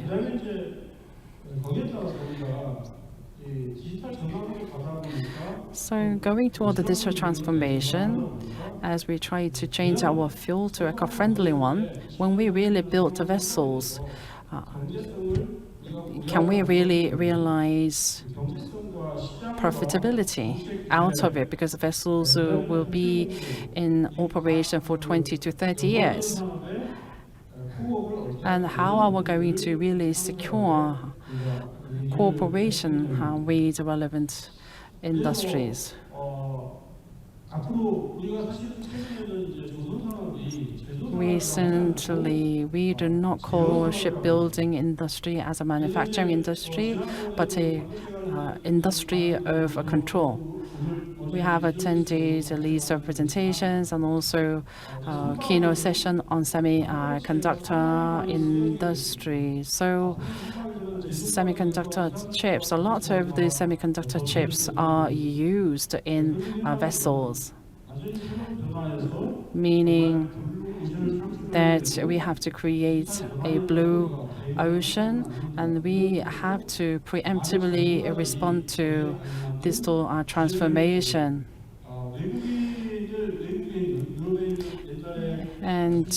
So going toward the digital transformation, as we try to change our fuel to a eco-friendly one, when we really build the vessels, can we really realize profitability out of it? Because the vessels will be in operation for 20 to 30 years. And how are we going to really secure cooperation with relevant industries? Recently, we do not call shipbuilding industry as a manufacturing industry, but a industry of control. We have attended a list of presentations and also keynote session on semiconductor industry. So semiconductor chips, a lot of the semiconductor chips are used in vessels, meaning that we have to create a blue ocean, and we have to preemptively respond to digital transformation. And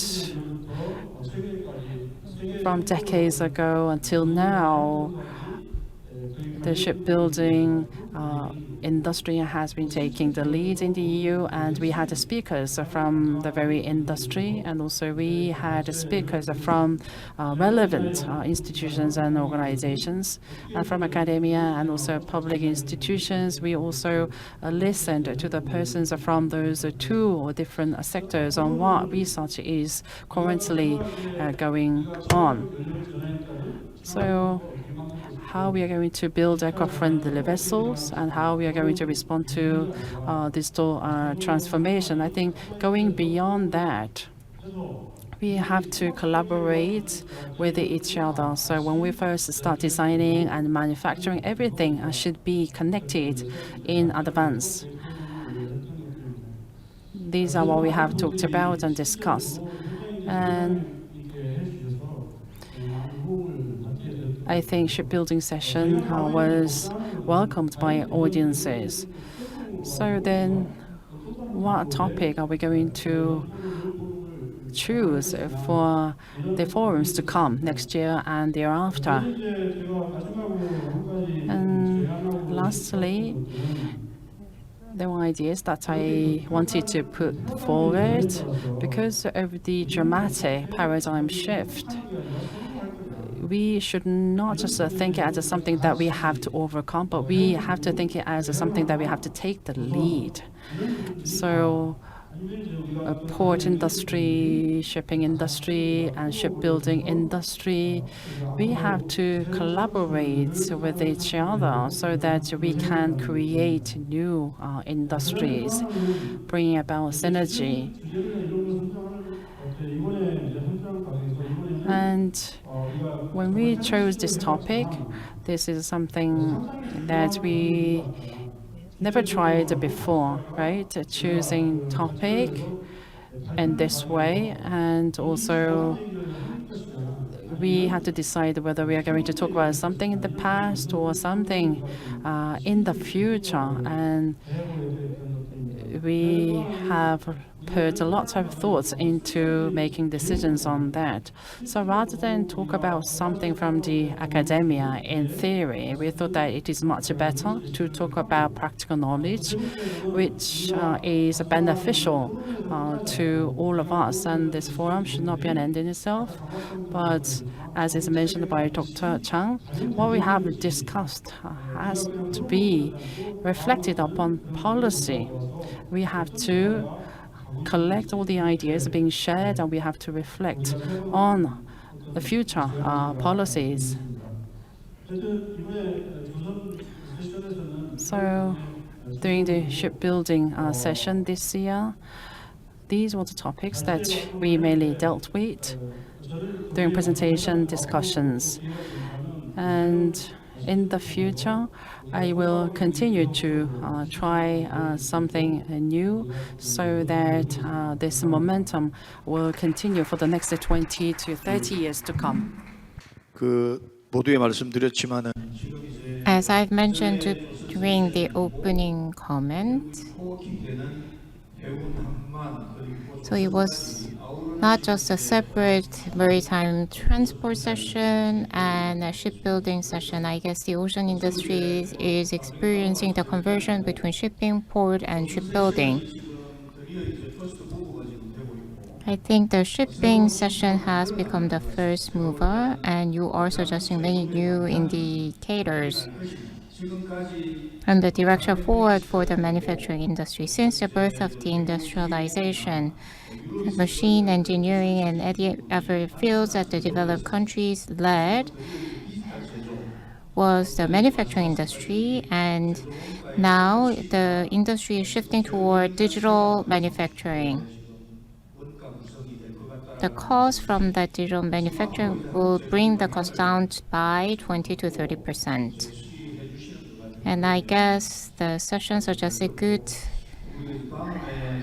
from decades ago until now, the shipbuilding industry has been taking the lead in the EU, and we had speakers from the very industry, and also we had speakers from relevant institutions and organizations from academia and also public institutions. We also listened to the persons from those two different sectors on what research is currently going on. So how we are going to build eco-friendly vessels and how we are going to respond to digital transformation. I think going beyond that, we have to collaborate with each other. So when we first start designing and manufacturing, everything should be connected in advance. These are what we have talked about and discussed. And I think shipbuilding session was welcomed by audiences. So then, what topic are we going to choose for the forums to come next year and thereafter? And lastly, there were ideas that I wanted to put forward because of the dramatic paradigm shift. We should not just think it as something that we have to overcome, but we have to think it as something that we have to take the lead. So port industry, shipping industry, and shipbuilding industry, we have to collaborate with each other so that we can create new industries, bringing about synergy. And when we chose this topic, this is something that we never tried before, right? Choosing topic in this way, and also we have to decide whether we are going to talk about something in the past or something in the future. And we have put a lot of thoughts into making decisions on that. So rather than talk about something from the academia in theory, we thought that it is much better to talk about practical knowledge, which is beneficial to all of us. And this forum should not be an end in itself, but as is mentioned by Dr. Chang, what we have discussed has to be reflected upon policy. We have to collect all the ideas being shared, and we have to reflect on the future policies. So during the shipbuilding session this year, these were the topics that we mainly dealt with during presentation discussions. And in the future, I will continue to try something new so that this momentum will continue for the next 20 to 30 years to come. 모두에 말씀드렸지만은 As I've mentioned during the opening comment, so it was not just a separate maritime transport session and a shipbuilding session. I guess the ocean industry is experiencing the conversion between shipping, port, and shipbuilding. I think the shipping session has become the first mover, and you are suggesting many new indicators and the direction forward for the manufacturing industry. Since the birth of the industrialization, machine engineering and other fields that the developed countries led was the manufacturing industry, and now the industry is shifting toward digital manufacturing. The cost from that digital manufacturing will bring the cost down by 20 to 30%. And I guess the session suggested good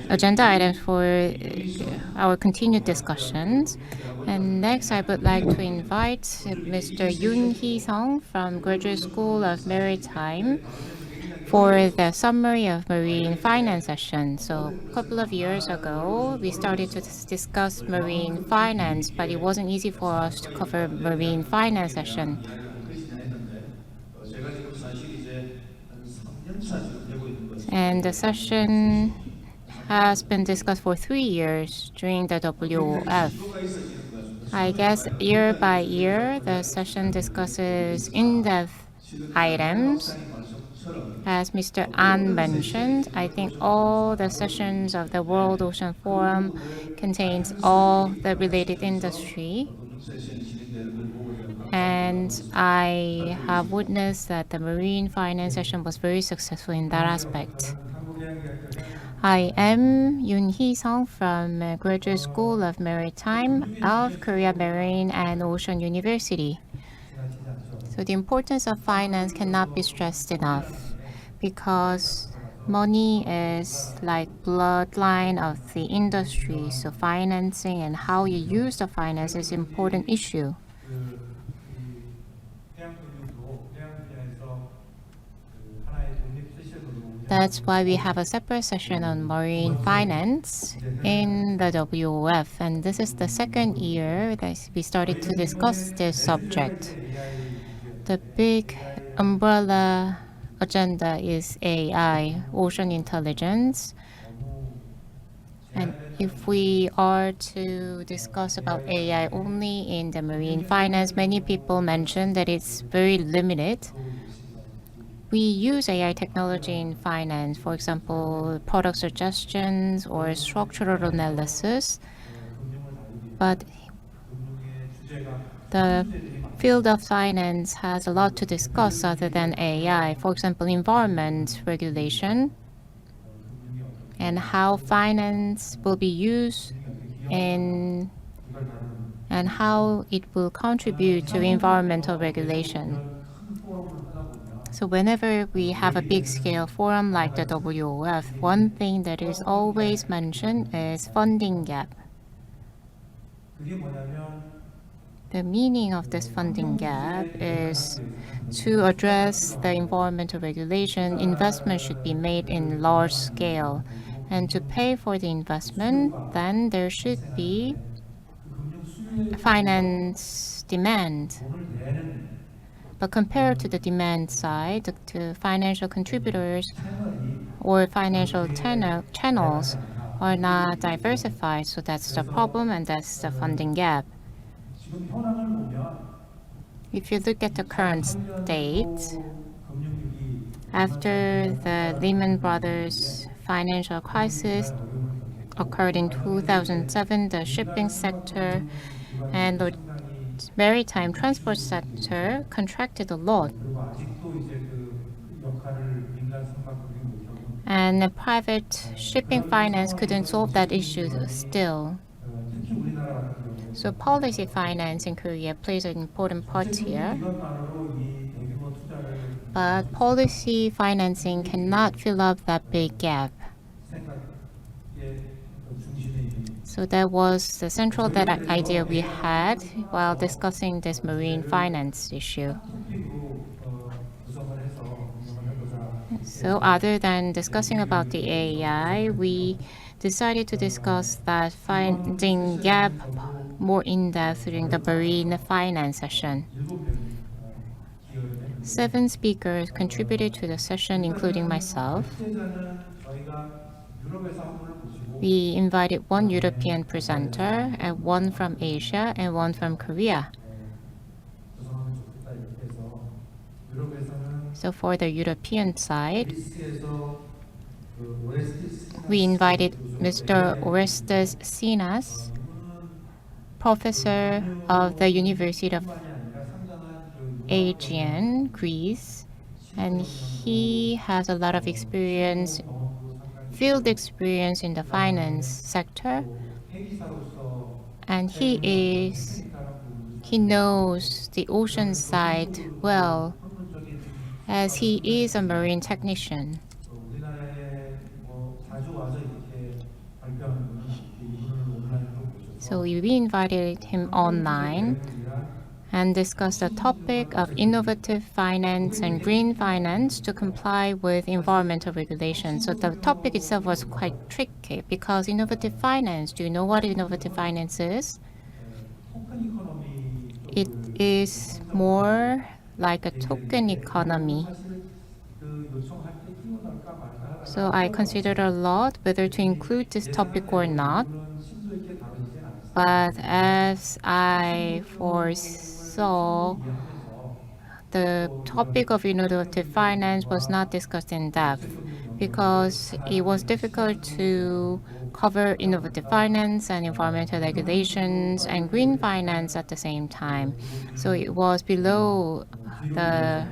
agenda items for our continued discussions. And next, I would like to invite Mr. Yoon Hee-sung from Graduate School of Maritime for the summary of marine finance session. So a couple of years ago, we started to discuss marine finance, but it wasn't easy for us to cover marine finance session. And the session has been discussed for 3 years during the WOF. I guess year by year, the session discusses in-depth items. As Mr. An mentioned, I think all the sessions of the World Ocean Forum contains all the related industry. And I have witnessed that the marine finance session was very successful in that aspect. I am Yoon Hee-sung from Graduate School of Maritime of Korea Marine and Ocean University. So the importance of finance cannot be stressed enough because money is like bloodline of the industry. So financing and how you use the finance is an important issue. That's why we have a separate session on marine finance in the WOF. And this is the second year that we started to discuss this subject. The big umbrella agenda is AI, ocean intelligence. And if we are to discuss about AI only in the marine finance, many people mention that it's very limited. We use AI technology in finance, for example, product suggestions or structural analysis. But the field of finance has a lot to discuss other than AI. For example, environment regulation and how finance will be used and how it will contribute to environmental regulation. So whenever we have a big-scale forum like the WOF, one thing that is always mentioned is funding gap. The meaning of this funding gap is to address the environmental regulation, investment should be made in large scale. And to pay for the investment, then there should be finance demand. But compared to the demand side, to financial contributors or financial channels are not diversified. So that's the problem, and that's the funding gap. If you look at the current state, after the Lehman Brothers financial crisis occurred in 2007, the shipping sector and the maritime transport sector contracted a lot. And the private shipping finance couldn't solve that issue still. So policy finance in Korea plays an important part here. But policy financing cannot fill up that big gap. So that was the central idea we had while discussing this marine finance issue. So other than discussing about the AI, we decided to discuss that finding gap more in depth during the marine finance session. 7 speakers contributed to the session, including myself. We invited 1 European presenter and 1 from Asia and 1 from Korea. So for the European side, we invited Mr. Orestes Sinas, professor of the University of Aegean, Greece, and he has a lot of experience, field experience in the finance sector, and he knows the ocean side well, as he is a marine technician. So we invited him online and discussed the topic of innovative finance and green finance to comply with environmental regulations. So the topic itself was quite tricky because innovative finance, do you know what innovative finance is? It is more like a token economy. So I considered a lot whether to include this topic or not. But as I foresaw, the topic of innovative finance was not discussed in depth because it was difficult to cover innovative finance and environmental regulations and green finance at the same time. So it was below the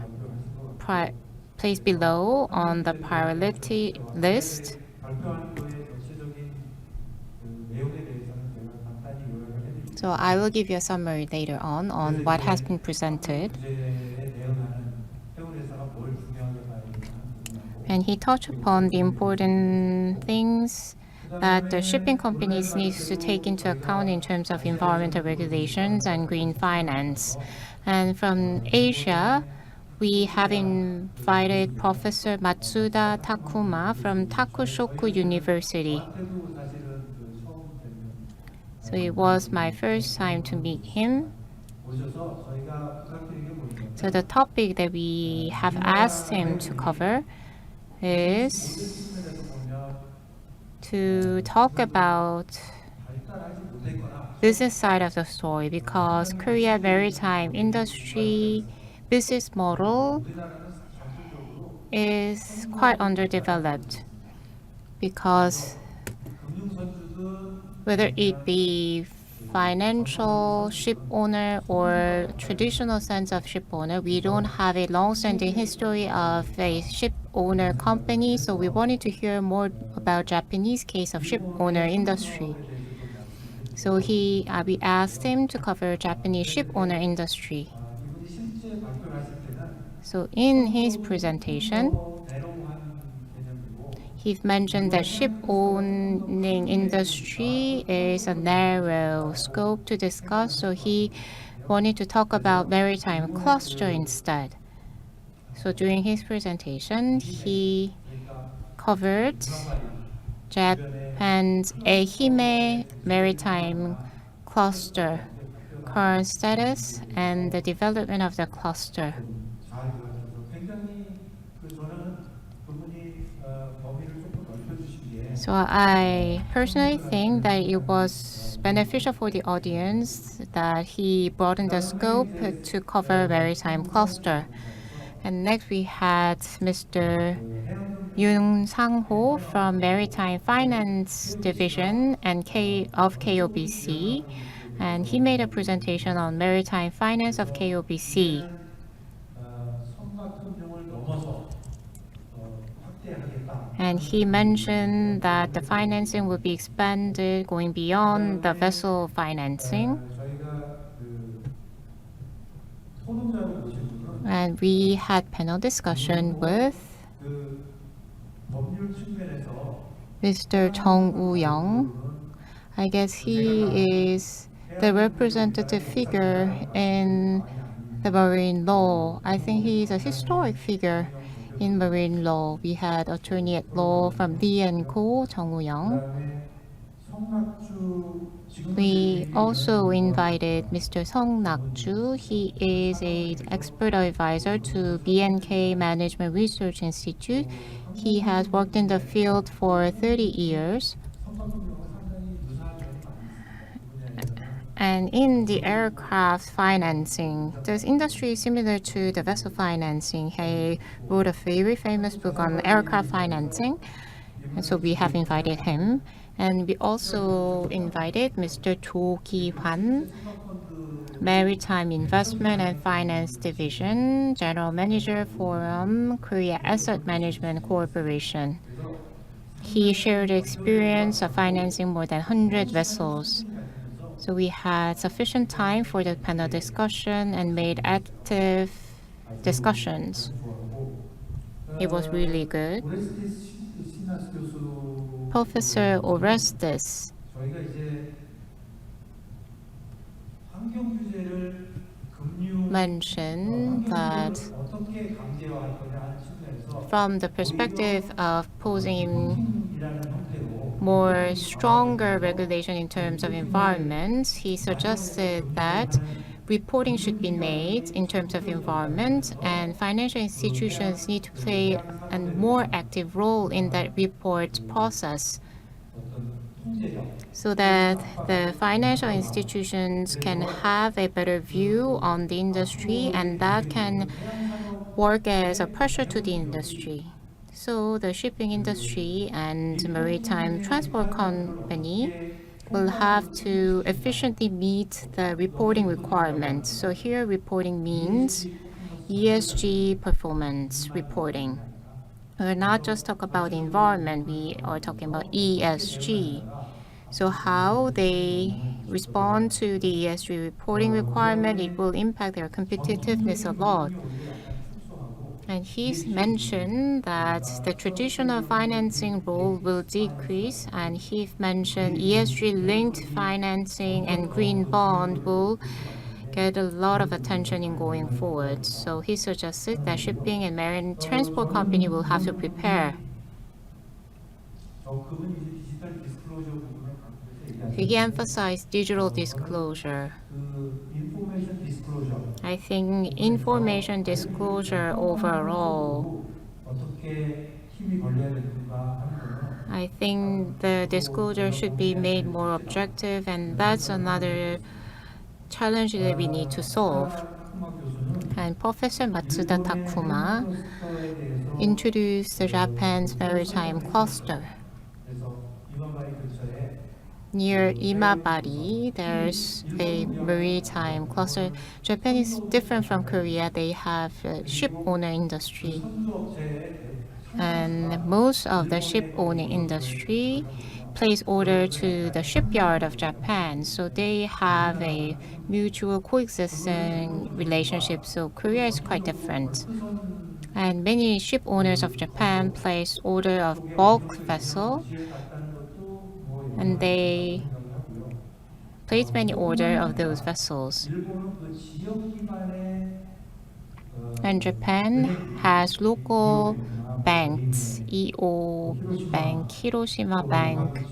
place below on the priority list. So I will give you a summary later on what has been presented. And he touched upon the important things that the shipping companies need to take into account in terms of environmental regulations and green finance. And from Asia, we have invited Professor Matsuda Takuma from Takushoku University. So it was my first time to meet him. So the topic that we have asked him to cover is to talk about business side of the story, because Korea maritime industry business model is quite underdeveloped, because whether it be financial ship owner or traditional sense of ship owner, we don't have a long-standing history of a ship owner company. So we wanted to hear more about Japanese case of ship owner industry. So we asked him to cover Japanese ship owner industry. So in his presentation, he mentioned that ship owning industry is a narrow scope to discuss, so he wanted to talk about maritime cluster instead. So during his presentation, he covered Japan's Ehime maritime cluster, current status, and the development of the cluster. So I personally think that it was beneficial for the audience that he broadened the scope to cover maritime cluster. And next we had Mr. Yoon Sang-ho from Maritime Finance Division of KOBC, and he made a presentation on maritime finance of KOBC. And he mentioned that the financing will be expanded going beyond the vessel financing. And we had panel discussion with Mr. Jung Woo-young. I guess he is the representative figure in the marine law. I think he is a historic figure in marine law. We had attorney at law from Lee & Co, Jung Woo-young. We also invited Mr. Song Nak-ju. He is an expert advisor to BNK Management Research Institute. He has worked in the field for 30 years. And in the aircraft financing, this industry is similar to the vessel financing. He wrote a very famous book on aircraft financing, and so we have invited him. And we also invited Mr. Jo Ki-hwan, Maritime Investment and Finance Division, General Manager for Korea Asset Management Corporation. He shared experience of financing more than 100 vessels. So we had sufficient time for the panel discussion and made active discussions. It was really good. Professor Orestes mentioned that from the perspective of posing more stronger regulation in terms of environment, he suggested that reporting should be made in terms of environment, and financial institutions need to play a more active role in that report process so that the financial institutions can have a better view on the industry, and that can work as a pressure to the industry. So the shipping industry and maritime transport company will have to efficiently meet the reporting requirements. So here reporting means ESG performance reporting. We're not just talking about environment, we are talking about ESG. So how they respond to the ESG reporting requirement, it will impact their competitiveness a lot. And he's mentioned that the traditional financing role will decrease, and he mentioned ESG-linked financing and green bond will get a lot of attention in going forward. So he suggested that shipping and marine transport company will have to prepare. He emphasized digital disclosure. I think information disclosure overall, I think the disclosure should be made more objective, and that's another challenge that we need to solve. And Professor Matsuda Takuma introduced the Japan's maritime cluster. Near Imabari, there's a maritime cluster. Japan is different from Korea. They have a ship owner industry. And most of the ship owning industry place order to the shipyard of Japan. So they have a mutual coexisting relationship. So Korea is quite different. And many ship owners of Japan place order of bulk vessel, and they place many order of those vessels. And Japan has local banks, EO Bank, Hiroshima Bank,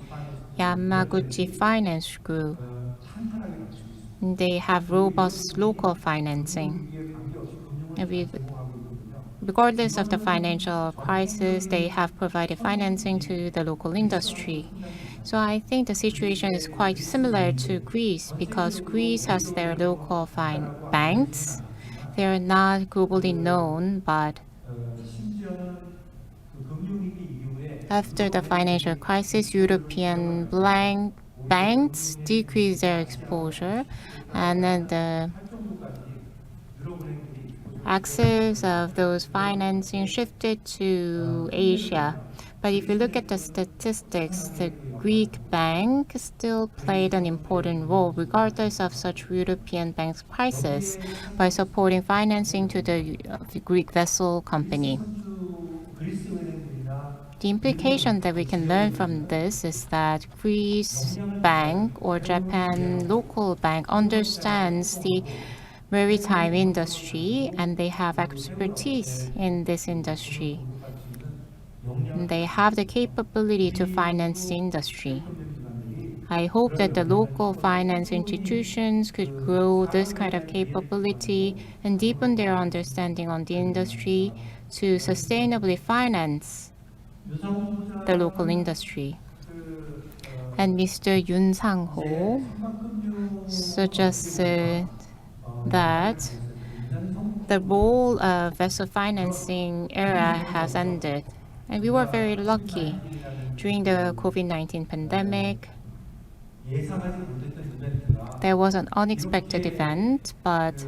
Yamaguchi Finance Group. They have robust local financing. Regardless of the financial crisis, they have provided financing to the local industry. So I think the situation is quite similar to Greece because Greece has their local banks. They're not globally known, but after the financial crisis, European banks decreased their exposure, and then the access of those financing shifted to Asia. But if you look at the statistics, the Greek bank still played an important role regardless of such European banks' crisis by supporting financing to the Greek vessel company. The implication that we can learn from this is that Greece bank or Japan local bank understands the maritime industry and they have expertise in this industry. They have the capability to finance the industry. I hope that the local finance institutions could grow this kind of capability and deepen their understanding on the industry to sustainably finance the local industry. And Mr. Yoon Sang-ho suggested that the role of vessel financing era has ended. And we were very lucky during the COVID-19 pandemic. There was an unexpected event, but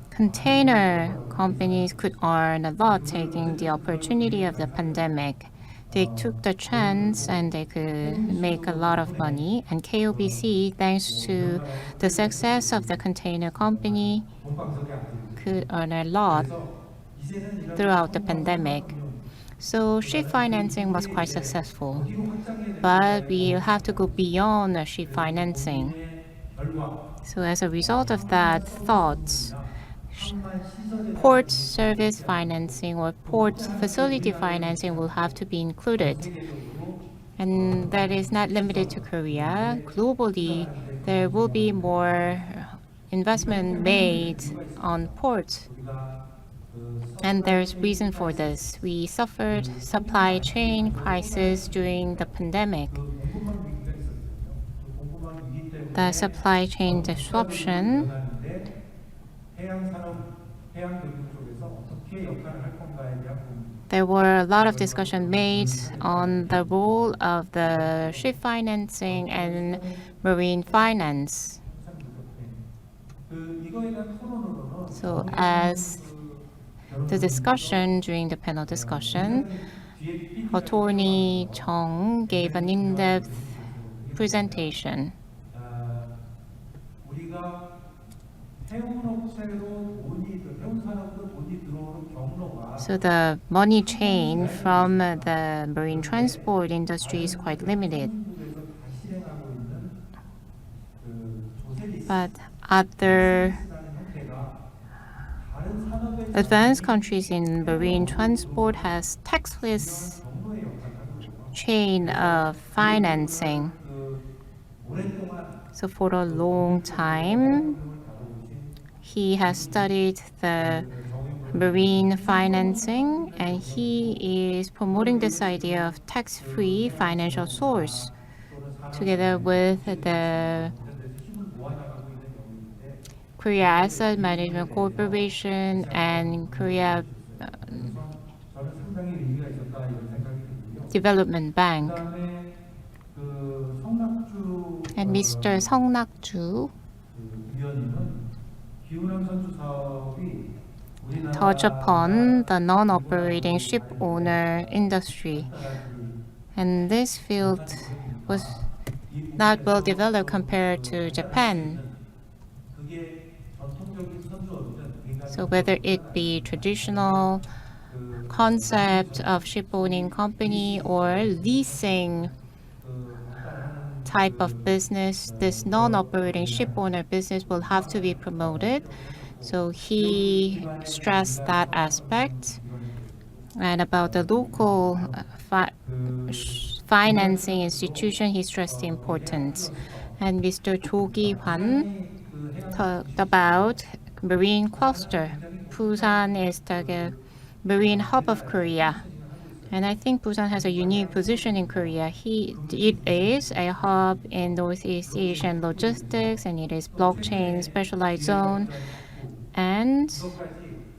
container companies could earn a lot taking the opportunity of the pandemic. They took the chance and they could make a lot of money. And KOBC, thanks to the success of the container company, could earn a lot throughout the pandemic. So ship financing was quite successful. But we have to go beyond ship financing. So as a result of that thought, port service financing or port facility financing will have to be included. And that is not limited to Korea. Globally, there will be more investment made on ports. And there's reason for this. We suffered supply chain crisis during the pandemic. The supply chain disruption there were a lot of discussion made on the role of the ship financing and marine finance. So as the discussion during the panel discussion, Attorney Chung gave an in-depth presentation. So the money chain from the marine transport industry is quite limited. But other advanced countries in marine transport has taxless chain of financing. So for a long time, he has studied the marine financing, and he is promoting this idea of tax-free financial source together with the Korea Asset Management Corporation and Korea Development Bank. And Mr. Song Nak-ju touch upon the non-operating ship owner industry. And this field was not well developed compared to Japan. So whether it be traditional concept of ship owning company or leasing type of business, this non-operating ship owner business will have to be promoted. So he stressed that aspect. And about the local financing institution, he stressed the importance. And Mr. Cho Ki-hwan talked about marine cluster. Busan is the marine hub of Korea. And I think Busan has a unique position in Korea. It is a hub in Northeast Asian logistics, and it is blockchain specialized zone. And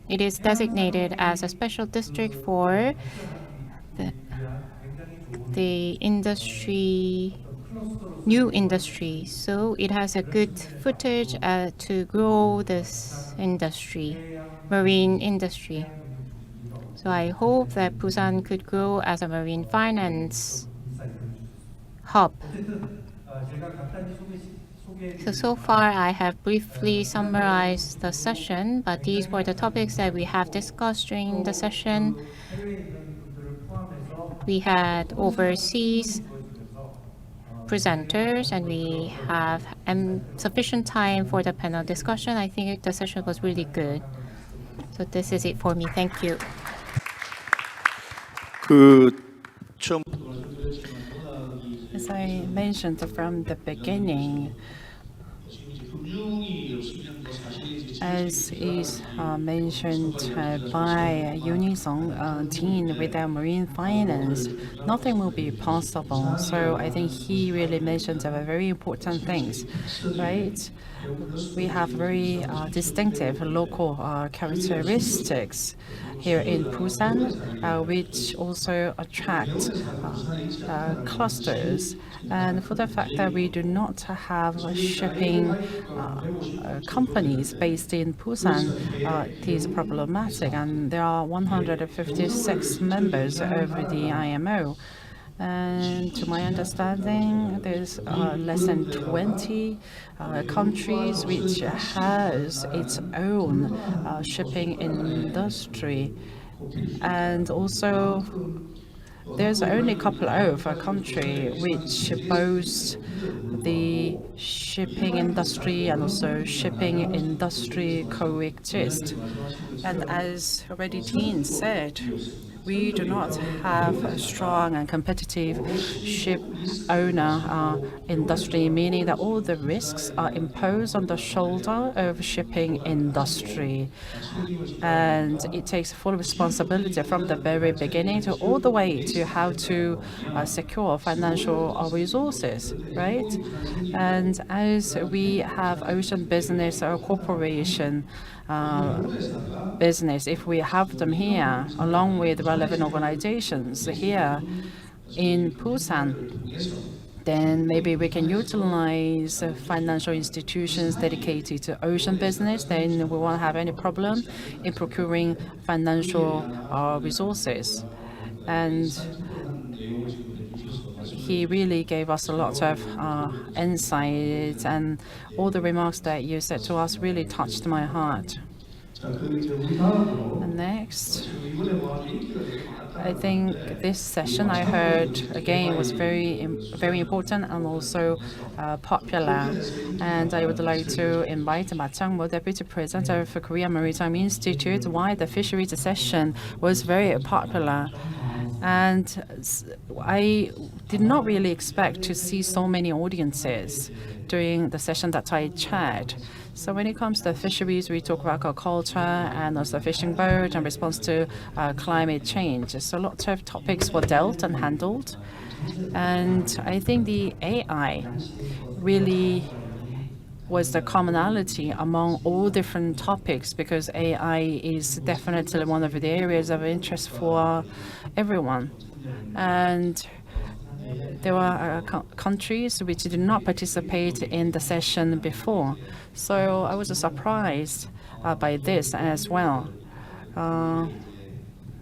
it is designated as a special district for the industry, new industry. So it has a good footage to grow this industry, marine industry. So I hope that Busan could grow as a marine finance hub. So far I have briefly summarized the session, but these were the topics that we have discussed during the session. We had overseas presenters, and we have sufficient time for the panel discussion. I think the session was really good. So this is it for me. Thank you. As I mentioned from the beginning, as is mentioned by Unisong, Dean, without marine finance, nothing will be possible. So I think he really mentioned very important things, right? We have very distinctive local characteristics here in Busan, which also attract clusters. And for the fact that we do not have shipping companies based in Busan, it is problematic. And there are 156 members of the IMO. And to my understanding, there's less than 20 countries which has its own shipping industry. And also, there's only a couple of countries which boast the shipping industry and also shipping industry coexist. And as already Dean said, we do not have a strong and competitive ship owner industry, meaning that all the risks are imposed on the shoulder of shipping industry. And it takes full responsibility from the very beginning to all the way to how to secure financial resources, right? And as we have ocean business or corporation business, if we have them here along with relevant organizations here in Busan, then maybe we can utilize financial institutions dedicated to ocean business. Then we won't have any problem in procuring financial resources. And he really gave us a lot of insight, and all the remarks that you said to us really touched my heart. And next, I think this session I heard again was very important and also popular. And I would like to invite Ma Chang-mo, Deputy President of Korea Maritime Institute, why the fisheries session was very popular. And I did not really expect to see so many audiences during the session that I chaired. So when it comes to fisheries, we talk about aquaculture and also fishing boat and response to climate change. So lots of topics were dealt and handled. And I think the AI really was the commonality among all different topics, because AI is definitely one of the areas of interest for everyone. And there were countries which did not participate in the session before. So I was surprised by this as well.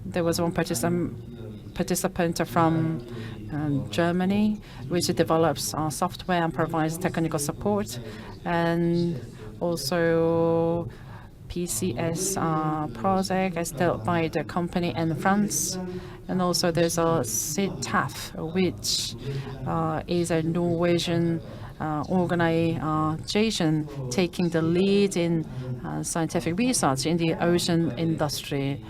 There was one participant from Germany, which develops software and provides technical support, and also PCS project is dealt by the company in France. And also there's a CITAF, which is a Norwegian organization taking the lead in scientific research in the ocean industry.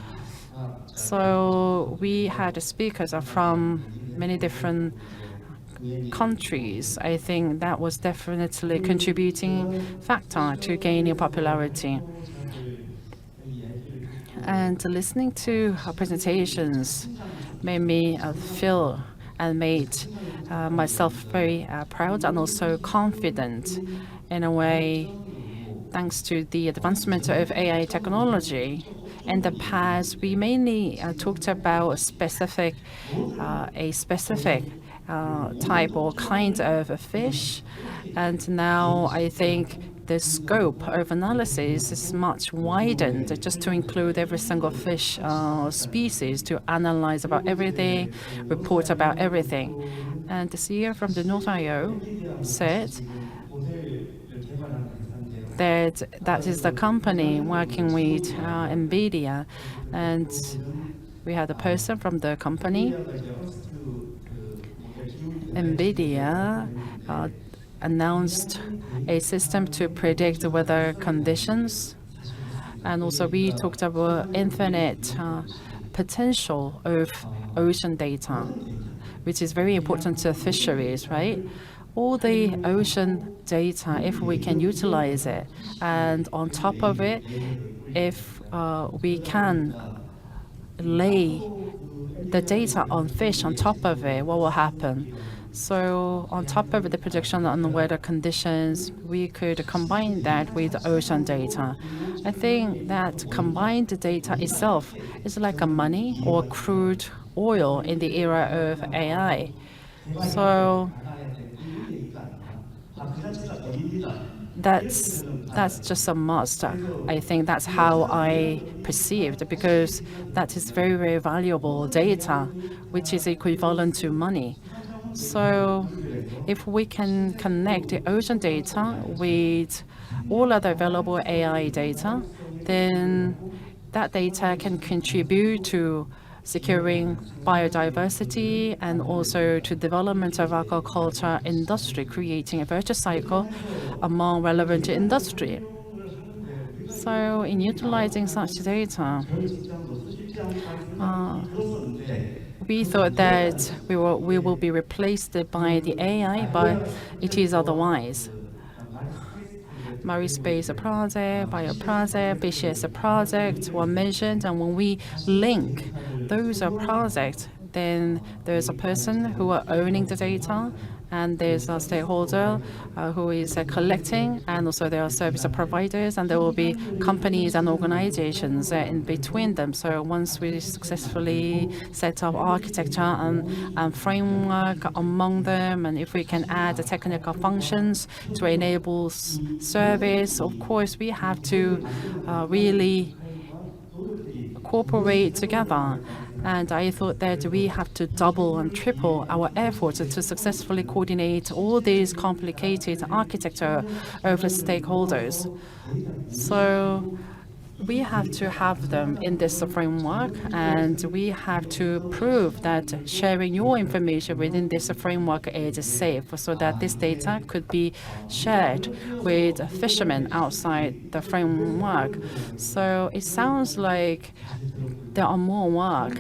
So we had speakers from many different countries. I think that was definitely a contributing factor to gaining popularity. And listening to her presentations made me feel and made myself very proud and also confident in a way, thanks to the advancement of AI technology. In the past, we mainly talked about a specific type or kind of fish, and now I think the scope of analysis is much widened just to include every single fish species, to analyze about everything, report about everything. And the CEO from the North IO said that is the company working with NVIDIA, and we had a person from the company. NVIDIA announced a system to predict weather conditions, and also we talked about infinite potential of ocean data, which is very important to fisheries, right? All the ocean data, if we can utilize it, and on top of it, if we can lay the data on fish on top of it, what will happen? So on top of the prediction on the weather conditions, we could combine that with ocean data. I think that combined data itself is like a money or crude oil in the era of AI. So that's just a must. I think that's how I perceived, because that is very, very valuable data, which is equivalent to money. So if we can connect the ocean data with all other available AI data, then that data can contribute to securing biodiversity and also to development of aquaculture industry, creating a virtuous cycle among relevant industry. So in utilizing such data, we thought that we will be replaced by the AI, but it is otherwise. Marispace project, bio project, BCS project were mentioned, and when we link those projects, then there's a person who are owning the data, and there's a stakeholder who is collecting, and also there are service providers, and there will be companies and organizations in between them. So once we successfully set up architecture and framework among them, and if we can add the technical functions to enable service, of course we have to really cooperate together. And I thought that we have to double and triple our efforts to successfully coordinate all these complicated architecture of stakeholders. So we have to have them in this framework, and we have to prove that sharing your information within this framework is safe, so that this data could be shared with fishermen outside the framework. So it sounds like there are more work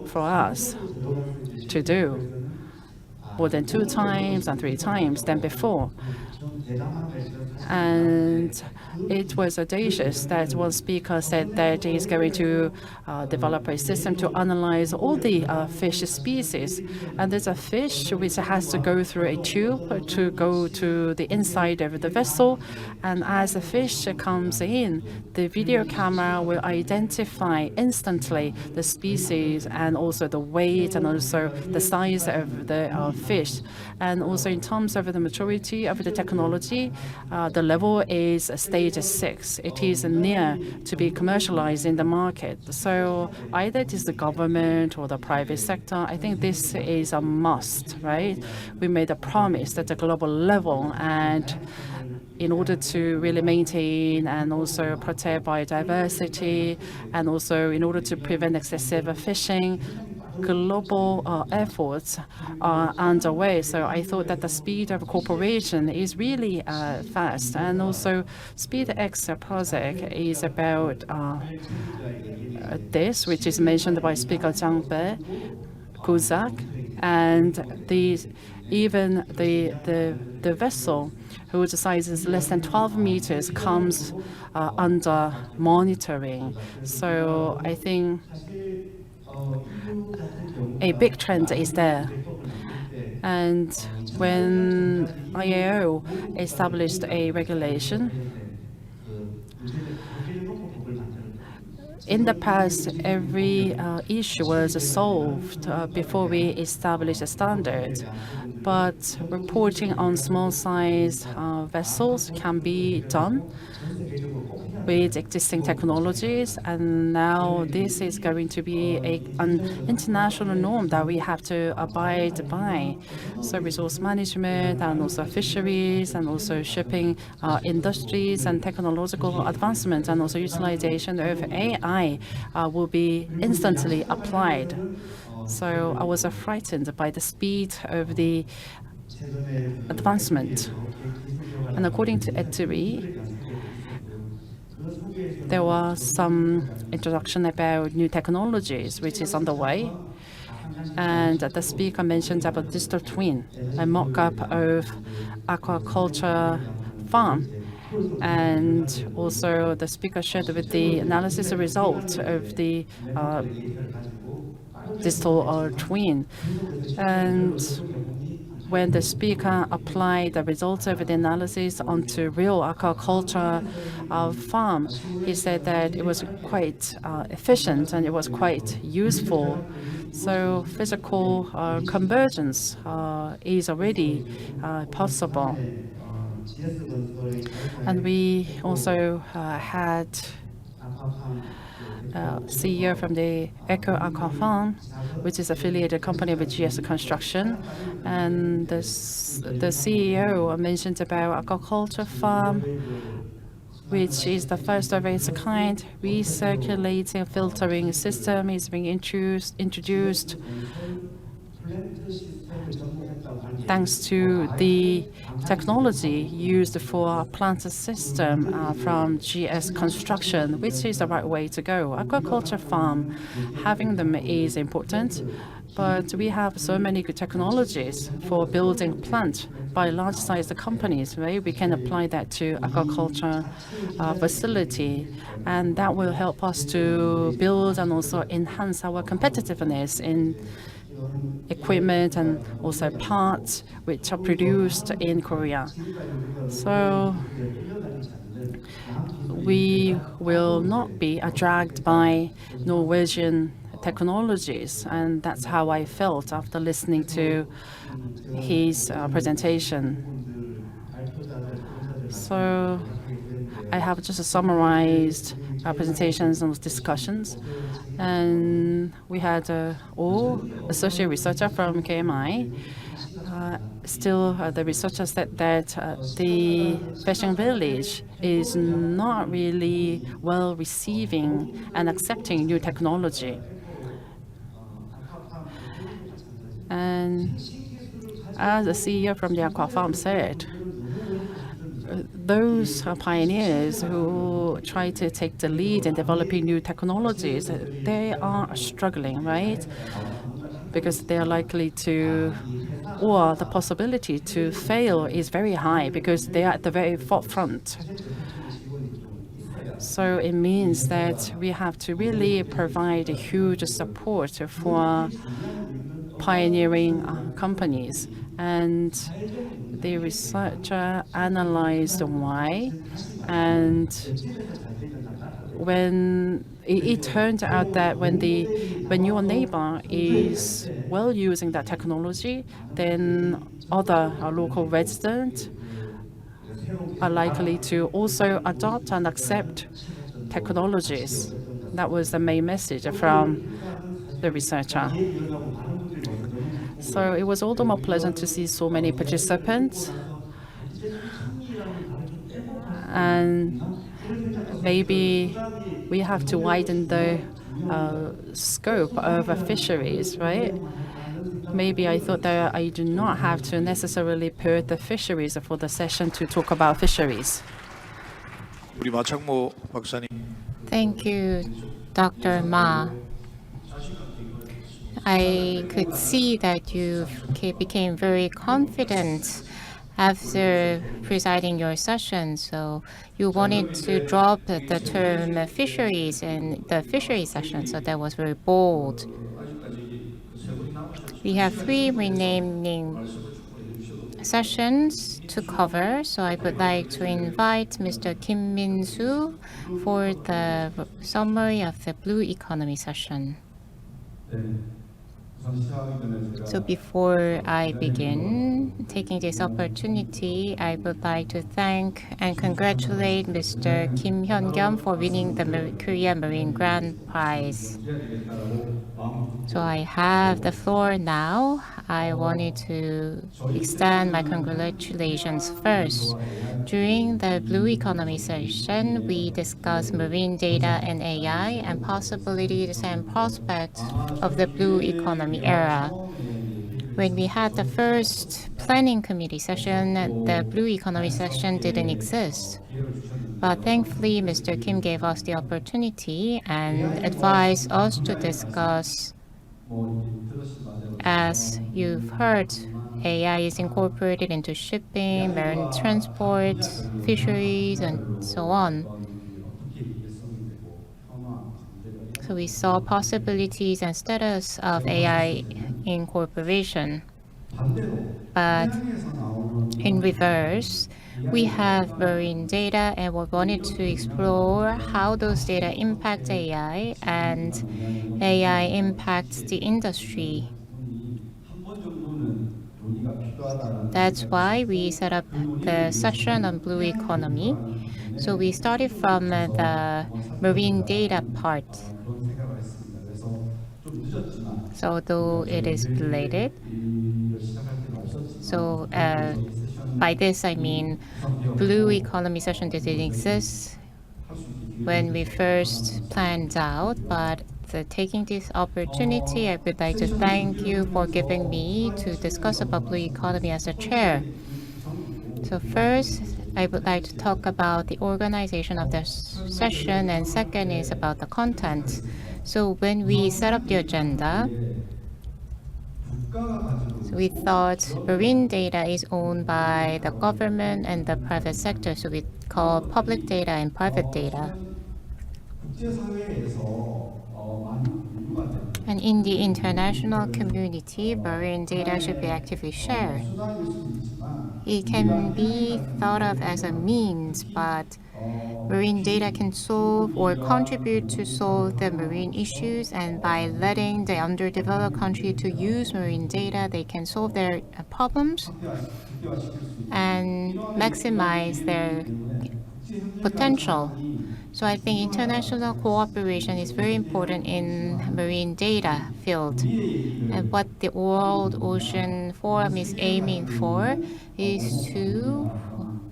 for us to do, more than 2 times and 3 times than before. And it was audacious that one speaker said that he's going to develop a system to analyze all the fish species. And there's a fish which has to go through a tube to go to the inside of the vessel. And as the fish comes in, the video camera will identify instantly the species and also the weight and also the size of the fish. And also in terms of the maturity of the technology, the level is stage 6. It is near to be commercialized in the market. So either it is the government or the private sector, I think this is a must, right? We made a promise at the global level, and in order to really maintain and also protect biodiversity, and also in order to prevent excessive fishing, global efforts are underway. So I thought that the speed of cooperation is really fast. And also SpeedX project is about this, which is mentioned by Speaker Zhang Bei, Kuzak, and even the vessel whose size is less than 12 meters comes under monitoring. So I think a big trend is there. And when IAO established a regulation, in the past, every issue was solved before we established a standard. But reporting on small-sized vessels can be done with existing technologies, and now this is going to be an international norm that we have to abide by. So resource management and also fisheries and also shipping industries and technological advancement and also utilization of AI will be instantly applied. So I was frightened by the speed of the advancement. And according to ETRI, there was some introduction about new technologies, which is underway. And the speaker mentioned about digital twin, a mock-up of aquaculture farm. And also the speaker shared with the analysis result of the digital twin. And when the speaker applied the results of the analysis onto real aquaculture farm, he said that it was quite efficient and it was quite useful. So physical convergence is already possible. And we also had CEO from the Eco Aqua Farm, which is affiliated company with GS Construction, and the CEO mentioned about aquaculture farm, which is the first of its kind. Recirculating filtering system is being introduced. thanks to the technology used for plant system from GS construction, which is the right way to go. Aquaculture farm, having them is important, but we have so many good technologies for building plant by large-sized companies, right? We can apply that to aquaculture facility, and that will help us to build and also enhance our competitiveness in equipment and also parts which are produced in Korea. So we will not be dragged by Norwegian technologies, and that's how I felt after listening to his presentation. So I have just summarized our presentations and discussions, and we had all associate researcher from KMI. Still, the researcher said that the fishing village is not really well receiving and accepting new technology. And as the CEO from the aqua farm said, those pioneers who try to take the lead in developing new technologies, they are struggling, right? Because they are likely to, or the possibility to fail is very high because they are at the very forefront. So it means that we have to really provide a huge support for pioneering companies. And the researcher analyzed why, and when it turned out that when your neighbor is well using that technology, then other local residents are likely to also adopt and accept technologies. That was the main message from the researcher. So it was all the more pleasant to see so many participants. And maybe we have to widen the scope of fisheries, right? Maybe I thought that I do not have to necessarily put the fisheries for the session to talk about fisheries. 우리 마창모 박사님. Thank you, Dr. Ma. I could see that you became very confident after presiding your session, so you wanted to drop the term fisheries in the fisheries session, so that was very bold. We have 3 renaming sessions to cover, so I would like to invite Mr. Kim Min-soo for the summary of the Blue Economy session. So before I begin, taking this opportunity, I would like to thank and congratulate Mr. Kim Hyun-kyum for winning the Korea Marine Grand Prize. So I have the floor now. I wanted to extend my congratulations first. During the Blue Economy session, we discussed marine data and AI and possibilities and prospects of the Blue Economy era. When we had the first planning committee session, the Blue Economy session didn't exist. But thankfully, Mr. Kim gave us the opportunity and advised us to discuss. As you've heard, AI is incorporated into shipping, marine transport, fisheries, and so on. So we saw possibilities and status of AI incorporation. But in reverse, we have marine data, and we wanted to explore how those data impact AI and AI impacts the industry. That's why we set up the session on Blue Economy. So we started from the marine data part. So though it is belated, so by this I mean Blue Economy session didn't exist when we first planned out, but taking this opportunity, I would like to thank you for giving me to discuss about blue economy as a chair. So first, I would like to talk about the organization of the session, and second is about the content. So when we set up the agenda, so we thought marine data is owned by the government and the private sector, so we call public data and private data. And in the international community, marine data should be actively shared. It can be thought of as a means, but marine data can solve or contribute to solve the marine issues, and by letting the underdeveloped country to use marine data, they can solve their problems and maximize their potential. So I think international cooperation is very important in marine data field. And what the World Ocean Forum is aiming for is to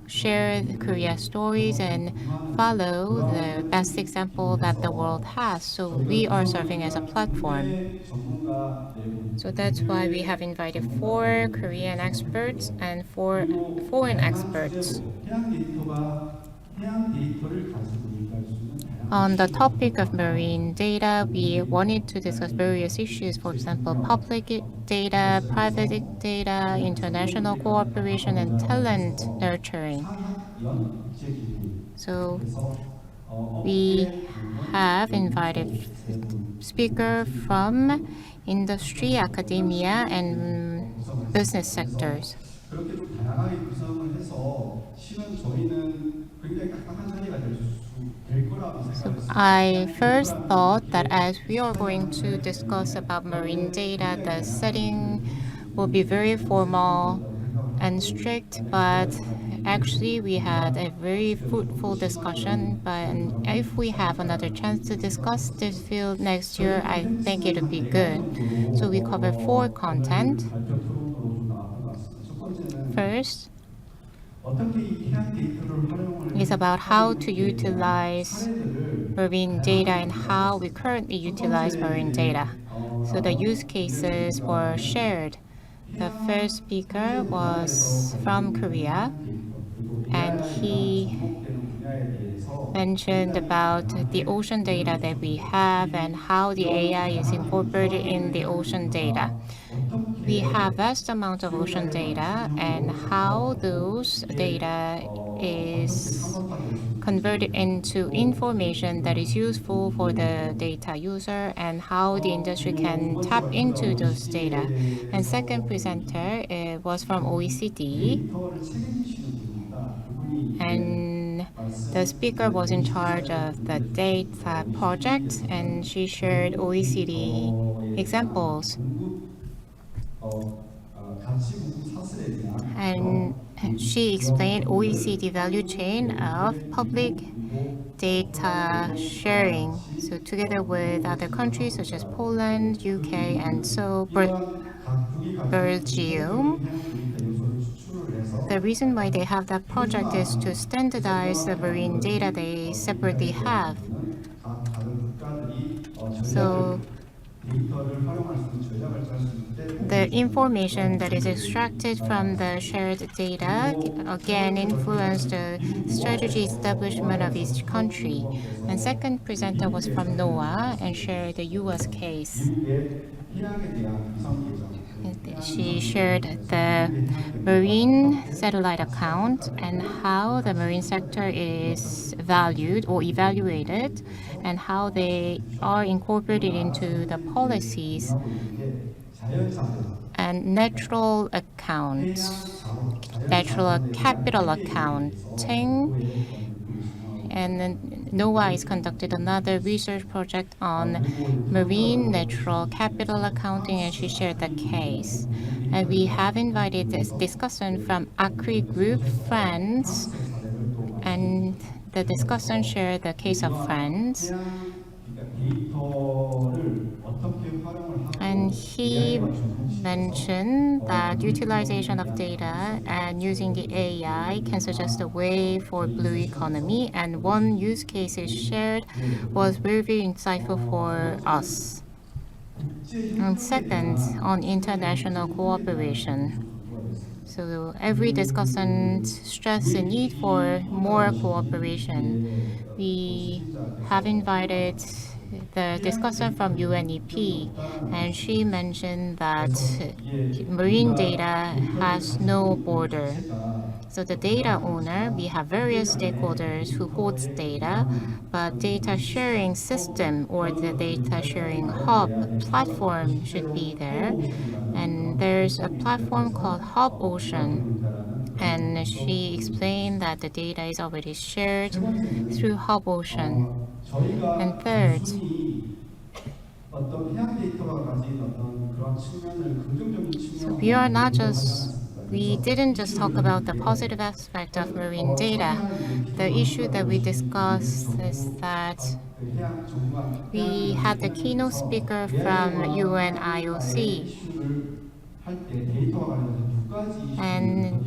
share Korea stories and follow the best example that the world has. So we are serving as a platform. So that's why we have invited 4 Korean experts and 4 foreign experts. On the topic of marine data, we wanted to discuss various issues, for example, public data, private data, international cooperation, and talent nurturing. So we have invited speakers from industry, academia, and business sectors. So I first thought that as we are going to discuss about marine data, the setting will be very formal and strict, but actually we had a very fruitful discussion. But if we have another chance to discuss this field next year, I think it would be good. So we cover 4 content. First is about how to utilize marine data and how we currently utilize marine data. So the use cases were shared. The first speaker was from Korea, and he mentioned about the ocean data that we have and how the AI is incorporated in the ocean data. We have vast amount of ocean data and how those data is converted into information that is useful for the data user and how the industry can tap into those data. And second presenter was from OECD, and the speaker was in charge of the data project, and she shared OECD examples. And she explained OECD value chain of public data sharing. So together with other countries such as Poland, UK, and so Belgium. The reason why they have that project is to standardize the marine data they separately have. So the information that is extracted from the shared data again influence the strategy establishment of each country. And second presenter was from NOAA and shared the US case. She shared the marine satellite account and how the marine sector is valued or evaluated and how they are incorporated into the policies. And natural capital accounting. And then NOAA has conducted another research project on marine natural capital accounting, and she shared the case. And we have invited this discussion from ACRI Group France, and the discussion shared the case of France. And he mentioned that utilization of data and using the AI can suggest a way for blue economy, and one use case is shared was very insightful for us. And second, on international cooperation. So every discussant stressed the need for more cooperation. We have invited the discussant from UNEP, and she mentioned that marine data has no border. So the data owner, we have various stakeholders who holds data, but data sharing system or the data sharing hub platform should be there. And there's a platform called Hub Ocean. And she explained that the data is already shared through Hub Ocean. And third, so we didn't just talk about the positive aspect of marine data. The issue that we discussed is that we had the keynote speaker from UNIOC, and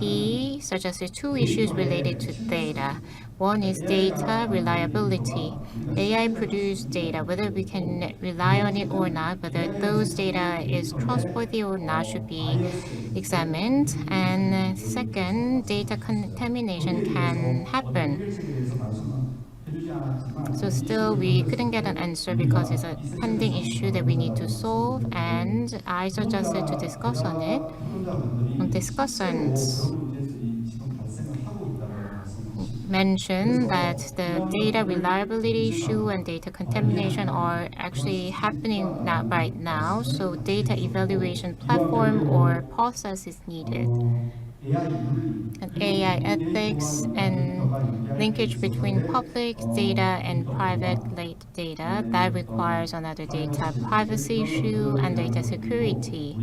he suggested two issues related to data. One is data reliability. AI produced data, whether we can rely on it or not, whether those data is trustworthy or not should be examined. And second, data contamination can happen. So still we couldn't get an answer because it's a pending issue that we need to solve, and I suggested to discuss on it. Discussants mentioned that the data reliability issue and data contamination are actually happening right now, so data evaluation platform or process is needed. And AI ethics and linkage between public data and private data, that requires another data privacy issue and data security.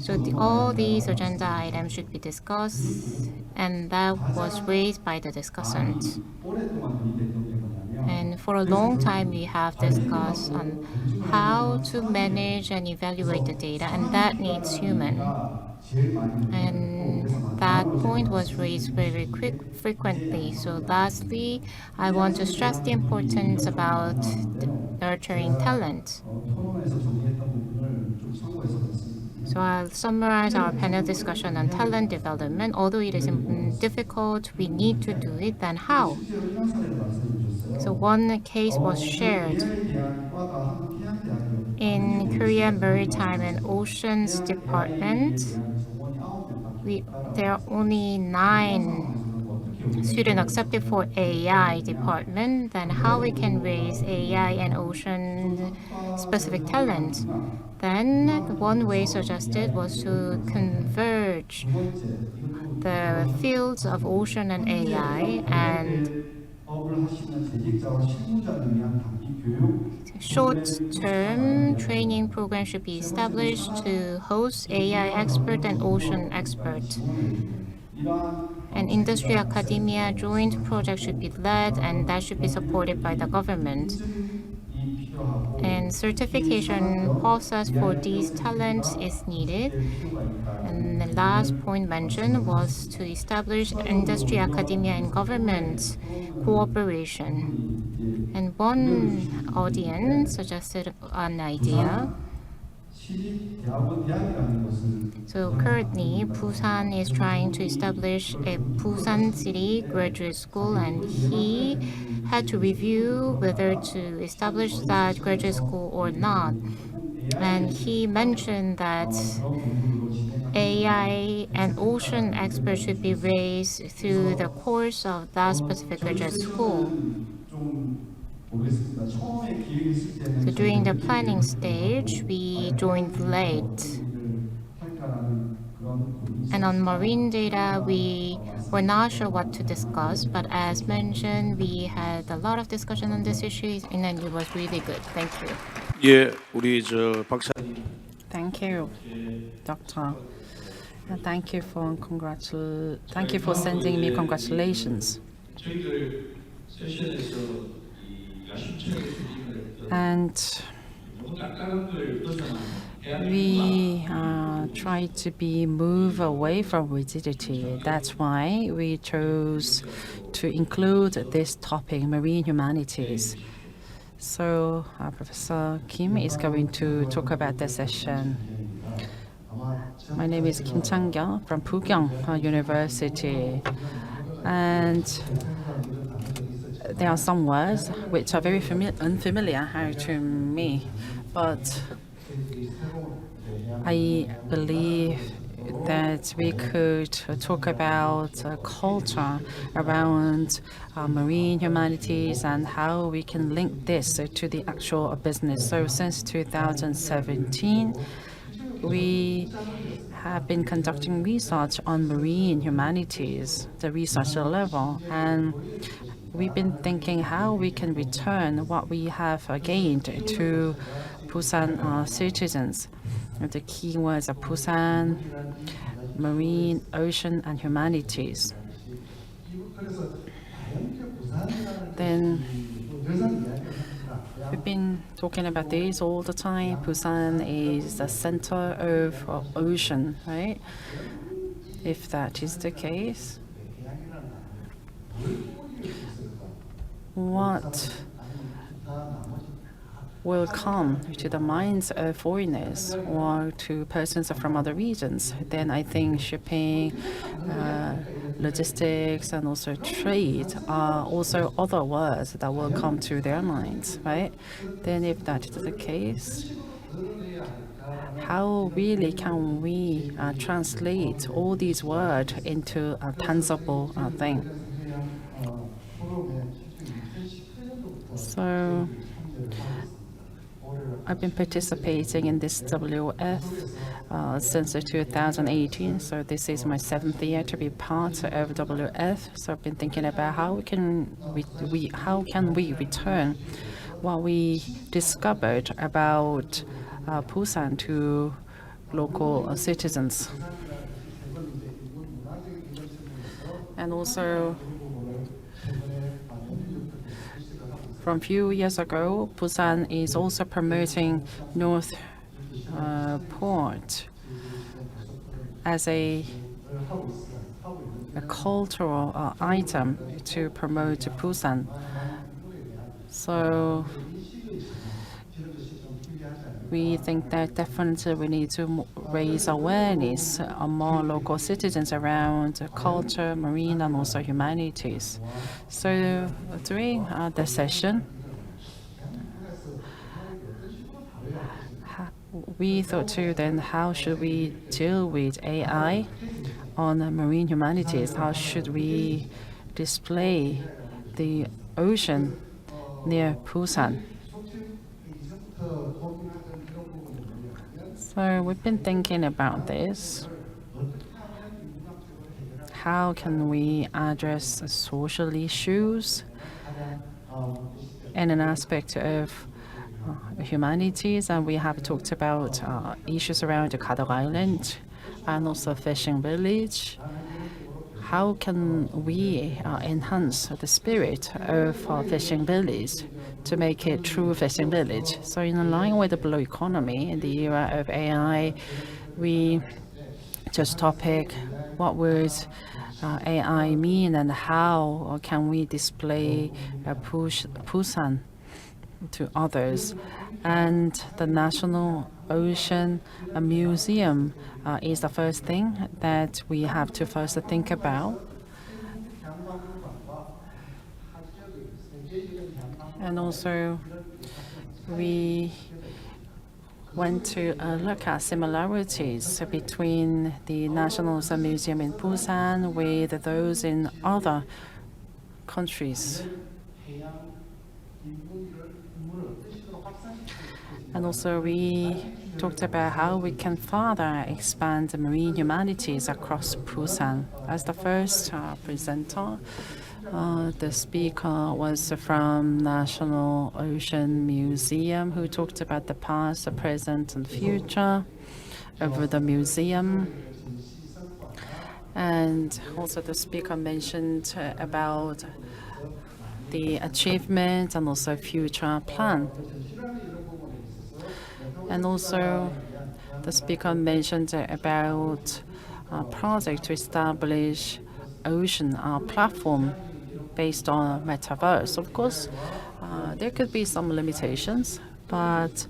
So all these agenda items should be discussed, and that was raised by the discussants. And for a long time, we have discussed on how to manage and evaluate the data, and that needs human. And that point was raised very frequently. So lastly, I want to stress the importance about nurturing talent. So I'll summarize our panel discussion on talent development. Although it is difficult, we need to do it, then how? So one case was shared. In Korean Maritime and Oceans Department, there are only 9 students accepted for AI department. Then how we can raise AI and ocean specific talent? Then one way suggested was to converge the fields of ocean and AI, and short-term training program should be established to host AI expert and ocean expert. An industry academia joint project should be led, and that should be supported by the government. And certification process for these talents is needed. And the last point mentioned was to establish industry, academia, and government cooperation. And one audience suggested an idea. So currently, Busan is trying to establish a Busan City Graduate School, and he had to review whether to establish that graduate school or not. And he mentioned that AI and ocean experts should be raised through the course of that specific graduate school. So during the planning stage, we joined late. And on marine data, we were not sure what to discuss, but as mentioned, we had a lot of discussion on this issue, and it was really good. Thank you. 예, 우리 저 박사. Thank you, Doctor. And thank you for sending me congratulations. And we try to move away from rigidity. That's why we chose to include this topic, marine humanities. So Professor Kim is going to talk about the session. My name is Kim Chang-gyul from Pugyong University. And there are some words which are very unfamiliar to me, but I believe that we could talk about culture around marine humanities and how we can link this to the actual business. So since 2017, we have been conducting research on marine humanities, the research level, and we've been thinking how we can return what we have gained to Busan citizens. The key words are Busan, marine, ocean, and humanities. Then we've been talking about this all the time. Busan is the center of ocean, right? If that is the case, what will come to the minds of foreigners or to persons from other regions? Then I think shipping, logistics, and also trade are also other words that will come to their minds, right? Then if that is the case, how really can we translate all these words into a tangible thing? So I've been participating in this WF since 2018, so this is my 7th year to be part of WF. So I've been thinking about how can we return what we discovered about Busan to local citizens. And also, from a few years ago, Busan is also promoting North Port as a cultural item to promote Busan. So we think that definitely we need to raise awareness among local citizens around culture, marine, and also humanities. So during the session, we thought too then how should we deal with AI on marine humanities? How should we display the ocean near Busan? So we've been thinking about this. How can we address social issues in an aspect of humanities? And we have talked about issues around the Kadok Island and also fishing village. How can we enhance the spirit of fishing village to make it true fishing village? So in line with the blue economy in the era of AI, we just topic what would AI mean and how can we display Busan to others. And the National Ocean Museum is the first thing that we have to first think about. And also, we want to look at similarities between the National Ocean Museum in Busan with those in other countries. And also we talked about how we can further expand the marine humanities across Busan. As the first presenter, the speaker was from National Ocean Museum, who talked about the past, the present, and future of the museum. And also the speaker mentioned about the achievement and also future plan. And also The speaker mentioned about a project to establish ocean platform based on metaverse. Of course, there could be some limitations, but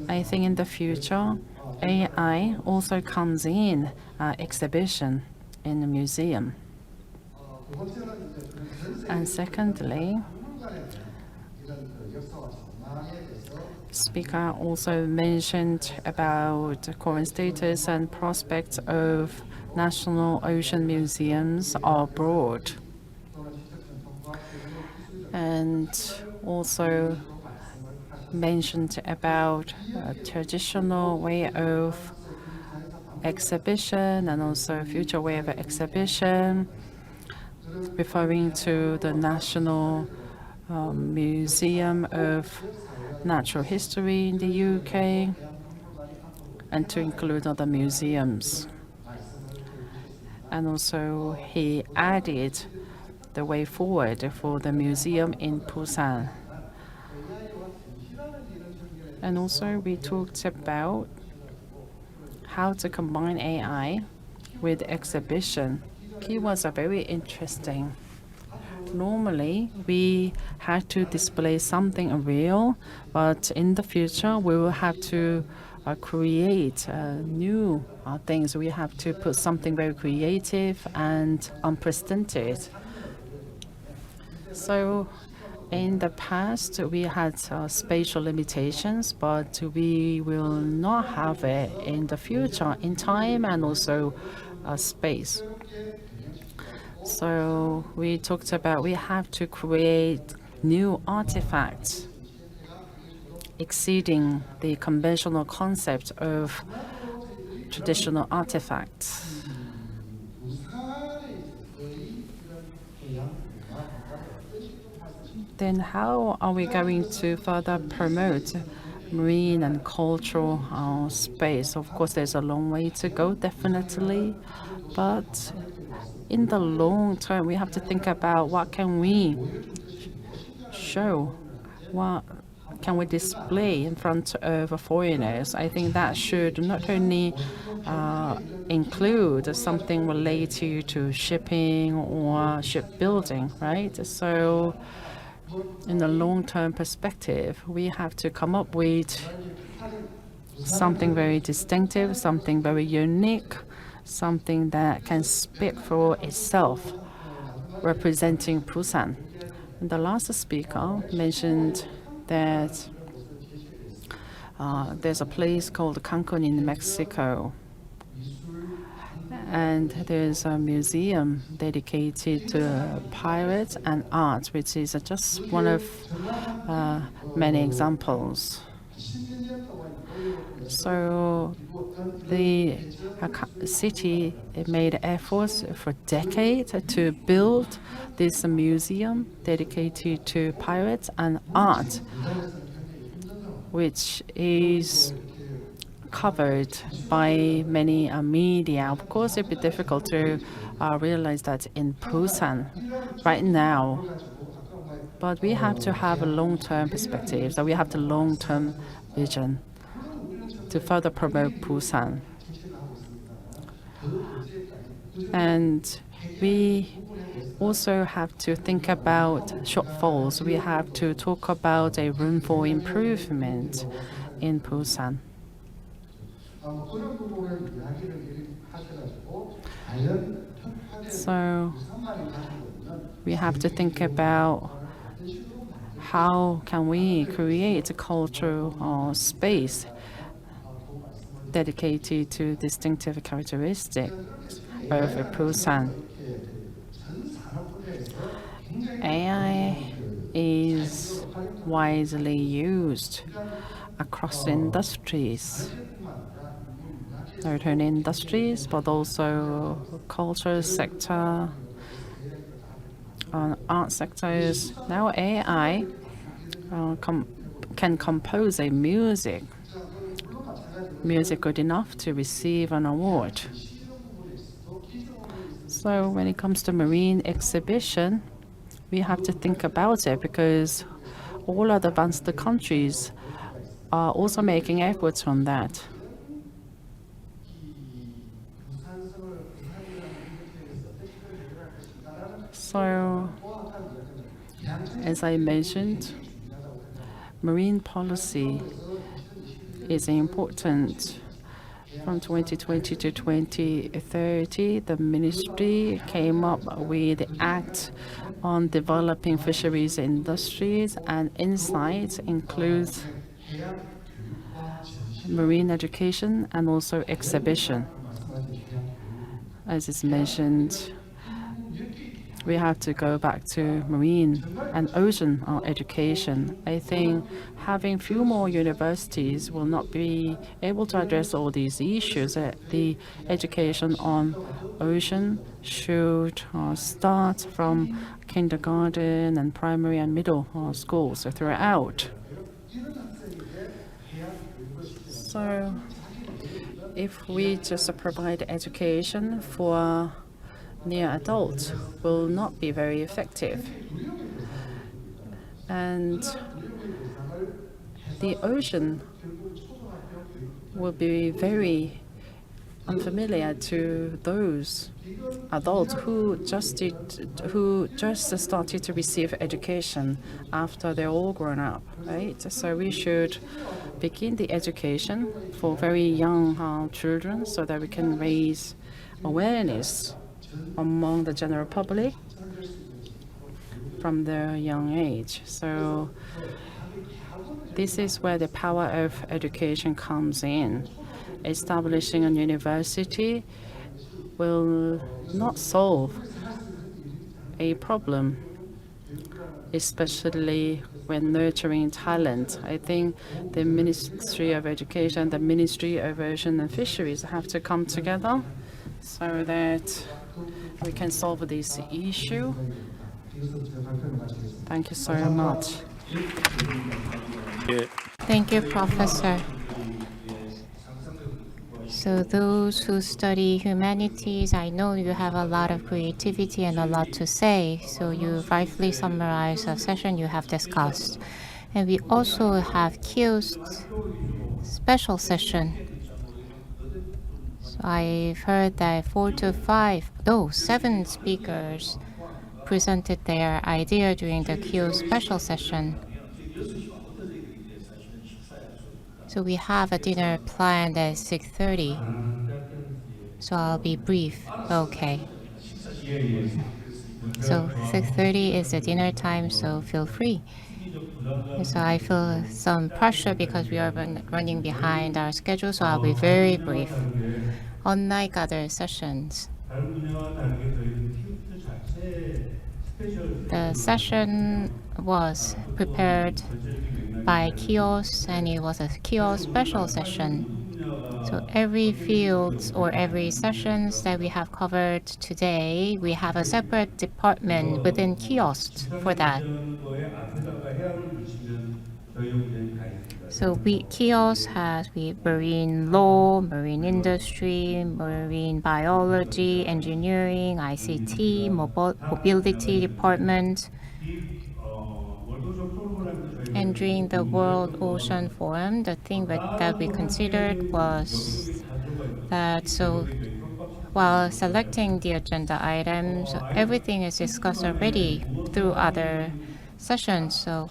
I think in the future, AI also comes in exhibition in the museum. And secondly, speaker also mentioned about the current status and prospects of national ocean museums abroad, and also mentioned about a traditional way of exhibition and also future way of exhibition, referring to the National Museum of Natural History in the UK, and to include other museums. And also he added the way forward for the museum in Busan. And also we talked about how to combine AI with exhibition. Keywords are very interesting. Normally, we had to display something real, but in the future, we will have to create new things. We have to put something very creative and unprecedented. So in the past, we had spatial limitations, but we will not have it in the future, in time and also space. So we talked about we have to create new artifacts exceeding the conventional concept of traditional artifacts. Then how are we going to further promote marine and cultural space? Of course, there's a long way to go, definitely, but in the long term, we have to think about what can we show, what can we display in front of foreigners. I think that should not only include something related to shipping or shipbuilding, right? So in the long-term perspective, we have to come up with something very distinctive, something very unique, something that can speak for itself, representing Busan. And the last speaker mentioned that there's a place called Cancun in Mexico, and there's a museum dedicated to pirates and art, which is just one of many examples. So the city made efforts for decades to build this museum dedicated to pirates and art, which is covered by many media. Of course, it'd be difficult to realize that in Busan right now, but we have to have a long-term perspective. So we have the long-term vision to further promote Busan. And we also have to think about shortfalls. We have to talk about a room for improvement in Busan. So we have to think about how can we create a cultural space dedicated to distinctive characteristics of Busan. AI is widely used across industries, not only industries, but also culture sector, art sectors. Now AI can compose a music good enough to receive an award. So when it comes to marine exhibition, we have to think about it because all advanced countries are also making efforts on that. So, as I mentioned, marine policy is important. From 2020 to 2030, the ministry came up with the Act on Developing Fisheries Industries, and insights includes marine education and also exhibition. As is mentioned, we have to go back to marine and ocean education. I think having few more universities will not be able to address all these issues. The education on ocean should start from kindergarten and primary and middle schools throughout. So if we just provide education for near adults will not be very effective. And the ocean will be very unfamiliar to those adults who just started to receive education after they're all grown up, right? So we should begin the education for very young children so that we can raise awareness among the general public from their young age. So this is where the power of education comes in. Establishing a university will not solve a problem, especially when nurturing talent. I think the Ministry of Education, the Ministry of Ocean and Fisheries have to come together so that we can solve this issue. Thank you so much. Thank you, Professor. So those who study humanities, I know you have a lot of creativity and a lot to say. So you rightfully summarized the session you have discussed. And we also have kiosk special session. So I've heard that 7 speakers presented their idea during the kiosk special session. So we have a dinner planned at 6:30. So I'll be brief. Okay. So 6:30 is the dinner time, so feel free. So I feel some pressure because we are running behind our schedule, so I'll be very brief. Unlike other sessions, the session was prepared by kiosks, and it was a kiosk special session. So every field or every sessions that we have covered today, we have a separate department within kiosks for that. So kiosk has marine law, marine industry, marine biology, engineering, ICT, mobility department. And during the World Ocean Forum, the thing that we considered was that while selecting the agenda items, everything is discussed already through other sessions. So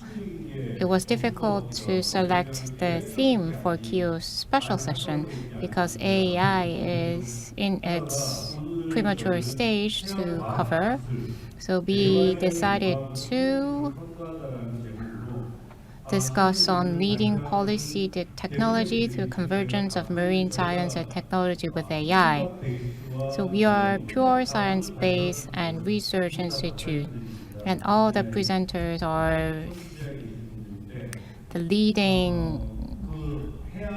it was difficult to select the theme for Kyo's special session because AI is in its premature stage to cover. So we decided to discuss on leading policy technology through convergence of marine science and technology with AI. So we are pure science-based and research institute, and all the presenters are the leading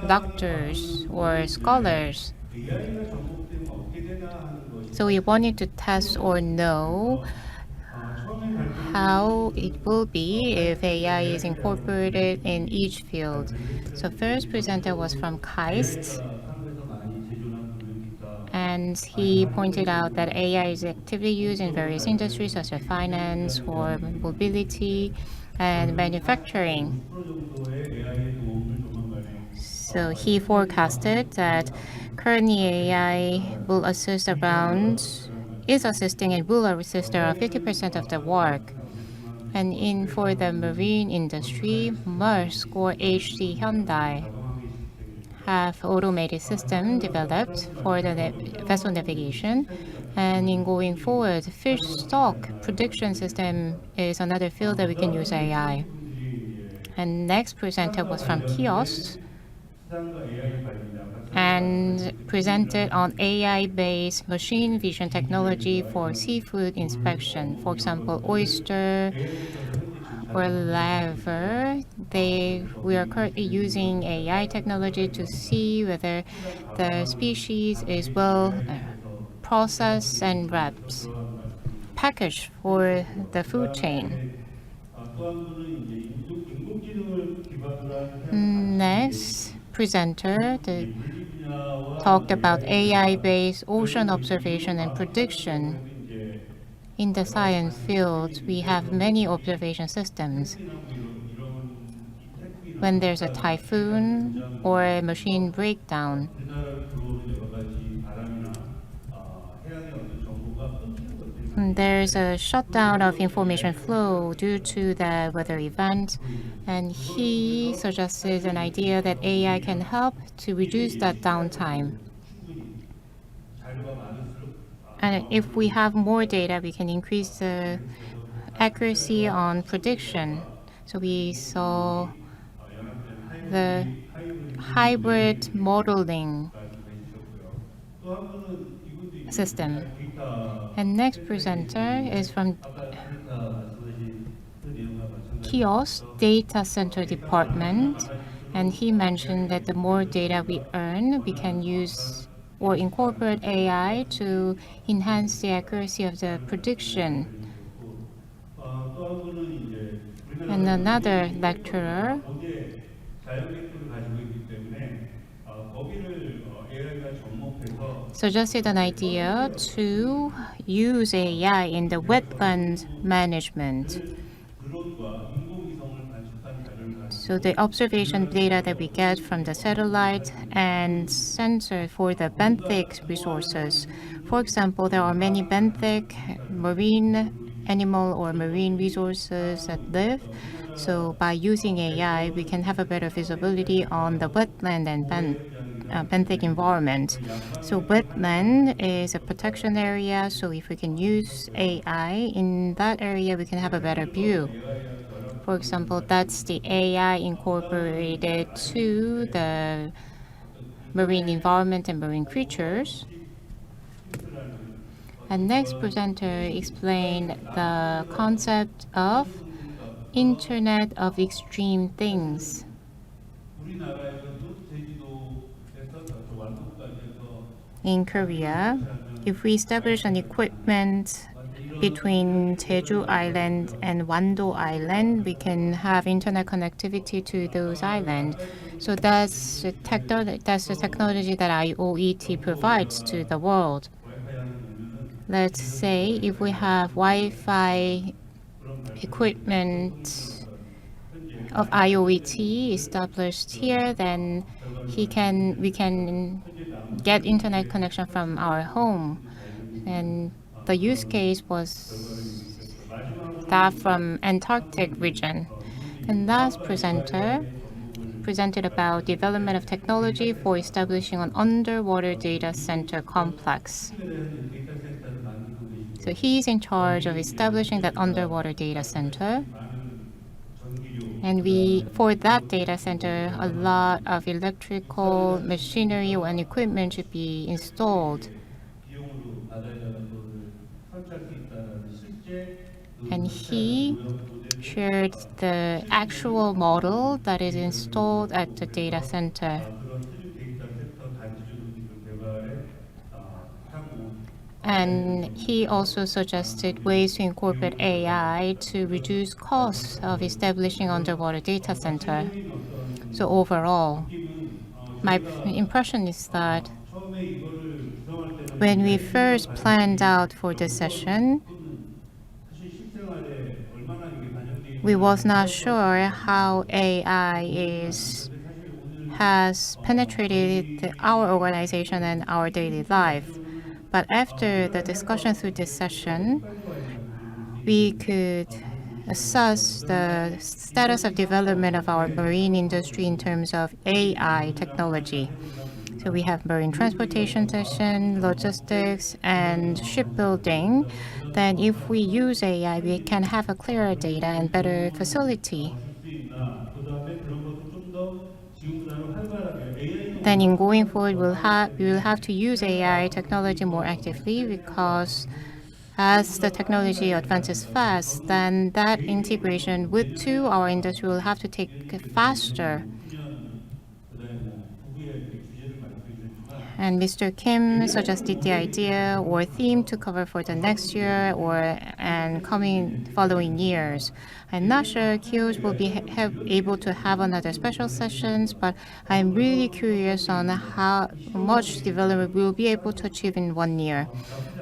doctors or scholars. So we wanted to test or know how it will be if AI is incorporated in each field. So first presenter was from KAIST, and he pointed out that AI is actively used in various industries such as finance or mobility and manufacturing. So he forecasted that currently AI will assist around is assisting and will assist around 50% of the work. And for the marine industry, Maersk or HC Hyundai have automated system developed for the vessel navigation. And in going forward, fish stock prediction system is another field that we can use AI. And next presenter was from Kiosks and presented on AI-based machine vision technology for seafood inspection. For example, oyster or laver, we are currently using AI technology to see whether the species is well processed and wrapped, packaged for the food chain. Next presenter talked about AI-based ocean observation and prediction. In the science field, we have many observation systems. When there's a typhoon or a machine breakdown, there's a shutdown of information flow due to the weather event, and he suggested an idea that AI can help to reduce that downtime. And if we have more data, we can increase the accuracy on prediction. So we saw the hybrid modeling system. And next presenter is from Kiosk Data Center Department. And he mentioned that the more data we earn, we can use or incorporate AI to enhance the accuracy of the prediction. And another lecturer suggested an idea to use AI in the wetland management. So the observation data that we get from the satellite and sensor for the benthic resources. For example, there are many benthic marine animal or marine resources that live. So by using AI, we can have a better visibility on the wetland and benthic environment. So wetland is a protection area. So if we can use AI in that area, we can have a better view. For example, that's the AI incorporated to the marine environment and marine creatures. And next presenter explained the concept of Internet of Extreme Things. In Korea, if we establish an equipment between Jeju Island and Wando Island, we can have internet connectivity to those islands. So that's the technology that IOET provides to the world. Let's say if we have Wi-Fi equipment of IOET established here, then we can get internet connection from our home. And the use case was that from Antarctic region. And last presenter presented about development of technology for establishing an underwater data center complex. So he's in charge of establishing that underwater data center. And for that data center, a lot of electrical machinery and equipment should be installed. And he shared the actual model that is installed at the data center. And he also suggested ways to incorporate AI to reduce costs of establishing underwater data center. So overall, my impression is that when we first planned out for this session, we was not sure how AI has penetrated our organization and our daily life. But after the discussion through this session, we could assess the status of development of our marine industry in terms of AI technology. So we have marine transportation session, logistics, and shipbuilding. Then if we use AI, we can have a clearer data and better facility. Then in going forward, we will have to use AI technology more actively, because as the technology advances fast, then that integration to our industry will have to take faster. And Mr. Kim suggested the idea or theme to cover for the next year and following years. I'm not sure Kyo's will be able to have another special sessions, but I'm really curious on how much development we'll be able to achieve in 1 year.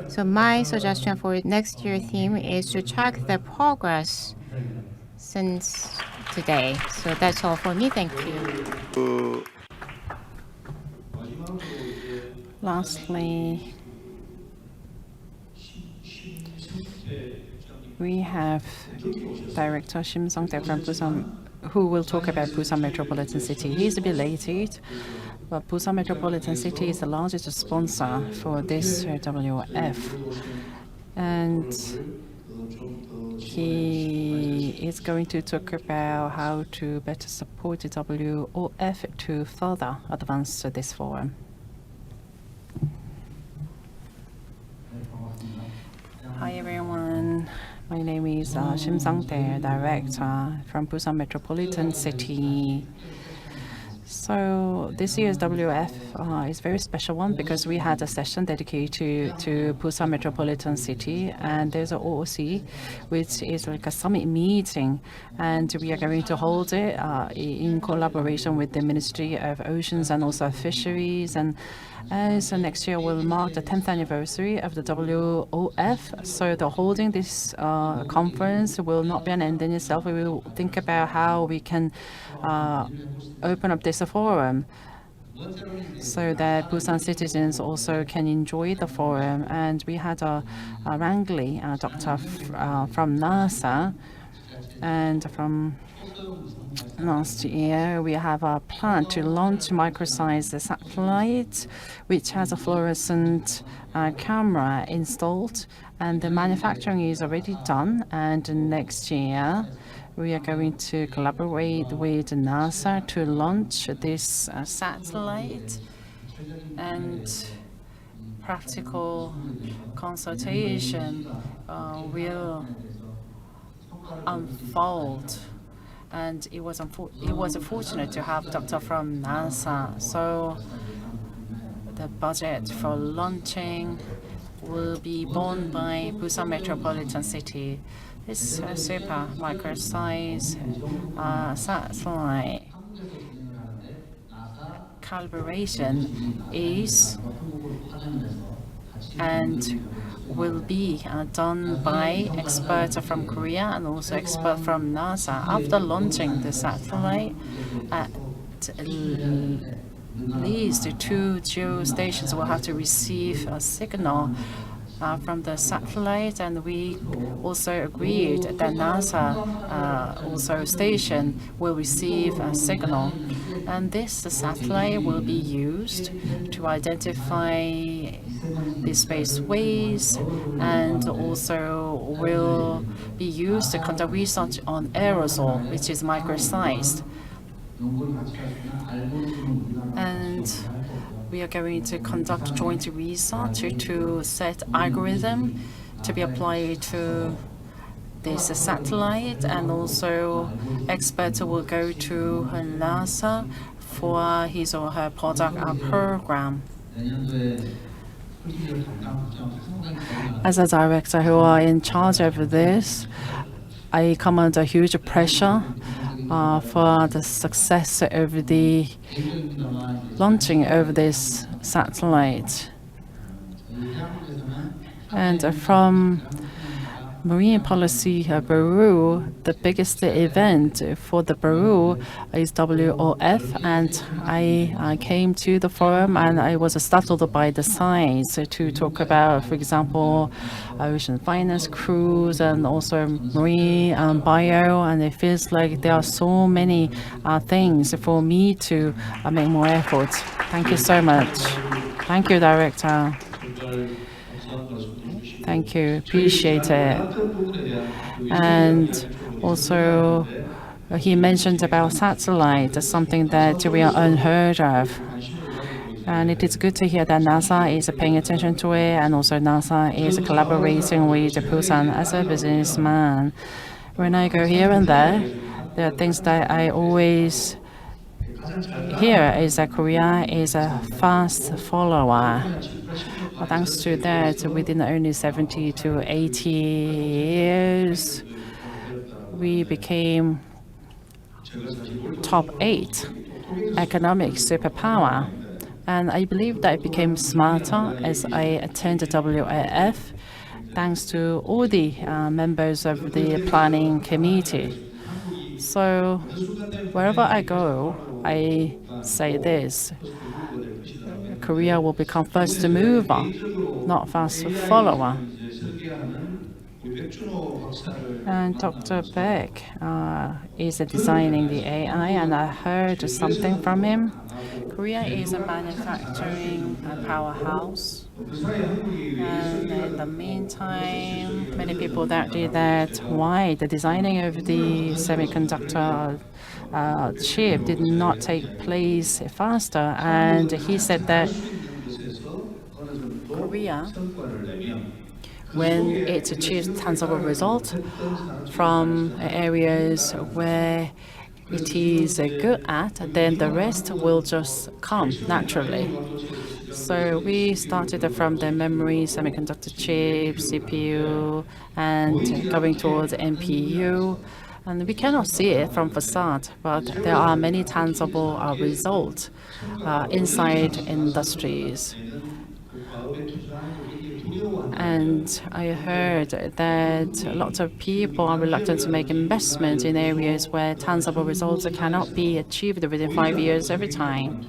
So my suggestion for next year theme is to track the progress since today. So that's all for me. Thank you. Lastly, we have Director Shim Song-tae from Busan, who will talk about Busan Metropolitan City. He's belated, but Busan Metropolitan City is the largest sponsor for this WF. And he is going to talk about how to better support the WOF to further advance this forum. Hi everyone, my name is Shim Sang-tae, Director from Busan Metropolitan City. So this year's WF is a very special one because we had a session dedicated to Busan Metropolitan City, and there's an OOC, which is like a summit meeting, and we are going to hold it in collaboration with the Ministry of Oceans and also Fisheries. And so next year will mark the 10th anniversary of the WOF. So the holding this conference will not be an end in itself. We will think about how we can open up this forum so that Busan citizens also can enjoy the forum. And we had a Rangley doctor from NASA, and from last year we have a plan to launch micro-sized satellite which has a fluorescent camera installed, and the manufacturing is already done. And next year we are going to collaborate with NASA to launch this satellite, and practical consultation will unfold. And it was fortunate to have doctor from NASA. So the budget for launching will be borne by Busan Metropolitan City. This super micro-size satellite calibration is and will be done by experts from Korea and also experts from NASA. After launching the satellite, at least 2 geostations will have to receive a signal from the satellite, and we also agreed that NASA also station will receive a signal, and this satellite will be used to identify the spaceways, and also will be used to conduct research on aerosol, which is micro-sized. And we are going to conduct joint research to set algorithm to be applied to this satellite, and also experts will go to NASA for his or her product program. As a director who are in charge of this, I come under huge pressure for the success of the launching of this satellite. And from Marine Policy Bureau, the biggest event for the Bureau is WOF, and I came to the forum and I was startled by the size to talk about, for example, ocean finance, cruise, and also marine bio, and it feels like there are so many things for me to make more efforts. Thank you so much. Thank you, Director. Thank you. Appreciate it. And also, he mentioned about satellite, something that we are unheard of. And it is good to hear that NASA is paying attention to it, and also NASA is collaborating with Busan. As a businessman, when I go here and there are things that I always hear is that Korea is a fast follower. Thanks to that, within only 70 to 80 years, we became top 8 economic superpower. And I believe that I became smarter as I attended WAF, thanks to all the members of the planning committee. So wherever I go, I say this: Korea will become first mover, not fast follower. And Dr. Beck is designing the AI, and I heard something from him. Korea is a manufacturing powerhouse. And in the meantime, many people doubted that why the designing of the semiconductor chip did not take place faster. And he said that Korea, when it achieves tangible results from areas where it is good at, then the rest will just come naturally. So we started from the memory, semiconductor chip, CPU, and going towards NPU. And we cannot see it from facade, but there are many tangible results inside industries. And I heard that lots of people are reluctant to make investments in areas where tangible results cannot be achieved within 5 years every time.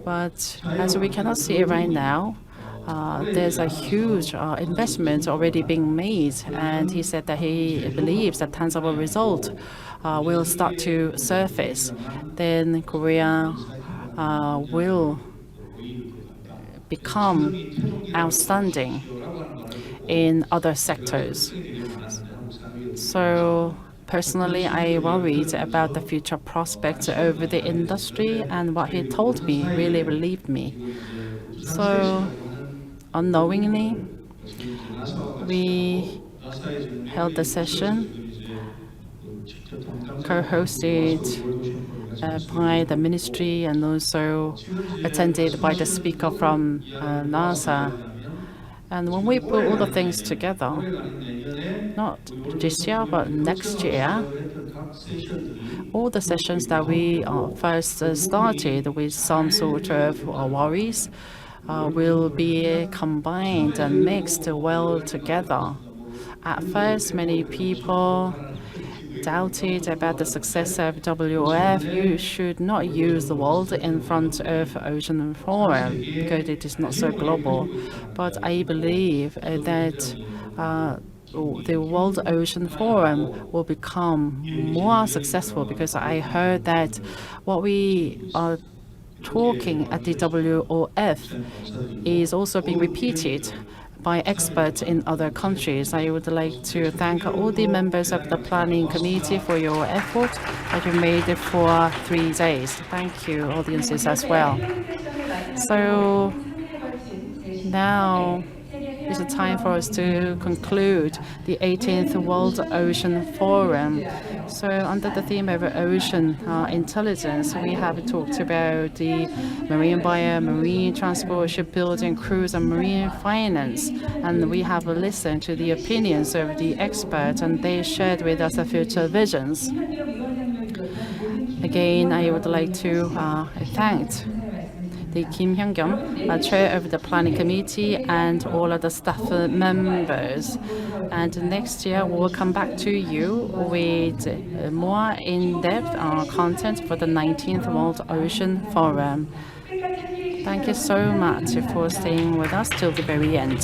But as we cannot see it right now, there's a huge investment already being made. And he said that he believes that tangible results will start to surface. Then Korea will become outstanding in other sectors. So personally, I worried about the future prospects over the industry, and what he told me really relieved me. So unknowingly, we held the session co-hosted by the ministry and also attended by the speaker from NASA. And when we put all the things together, not this year, but next year, all the sessions that we first started with some sort of worries will be combined and mixed well together. At first, many people doubted about the success of WOF. You should not use the world in front of Ocean Forum because it is not so global. But I believe that the World Ocean Forum will become more successful, because I heard that what we are talking at the WOF is also being repeated by experts in other countries. I would like to thank all the members of the planning committee for your effort that you made for 3 days. Thank you, audiences, as well. So now is the time for us to conclude the 18th World Ocean Forum. So under the theme of ocean intelligence, we have talked about the marine bio, marine transport, shipbuilding, cruise, and marine finance. And we have listened to the opinions of the experts, and they shared with us the future visions. Again, I would like to thank the Kim Hyung-kyun, chair of the planning committee, and all of the staff members. And next year, we will come back to you with more in-depth content for the 19th World Ocean Forum. Thank you so much for staying with us till the very end.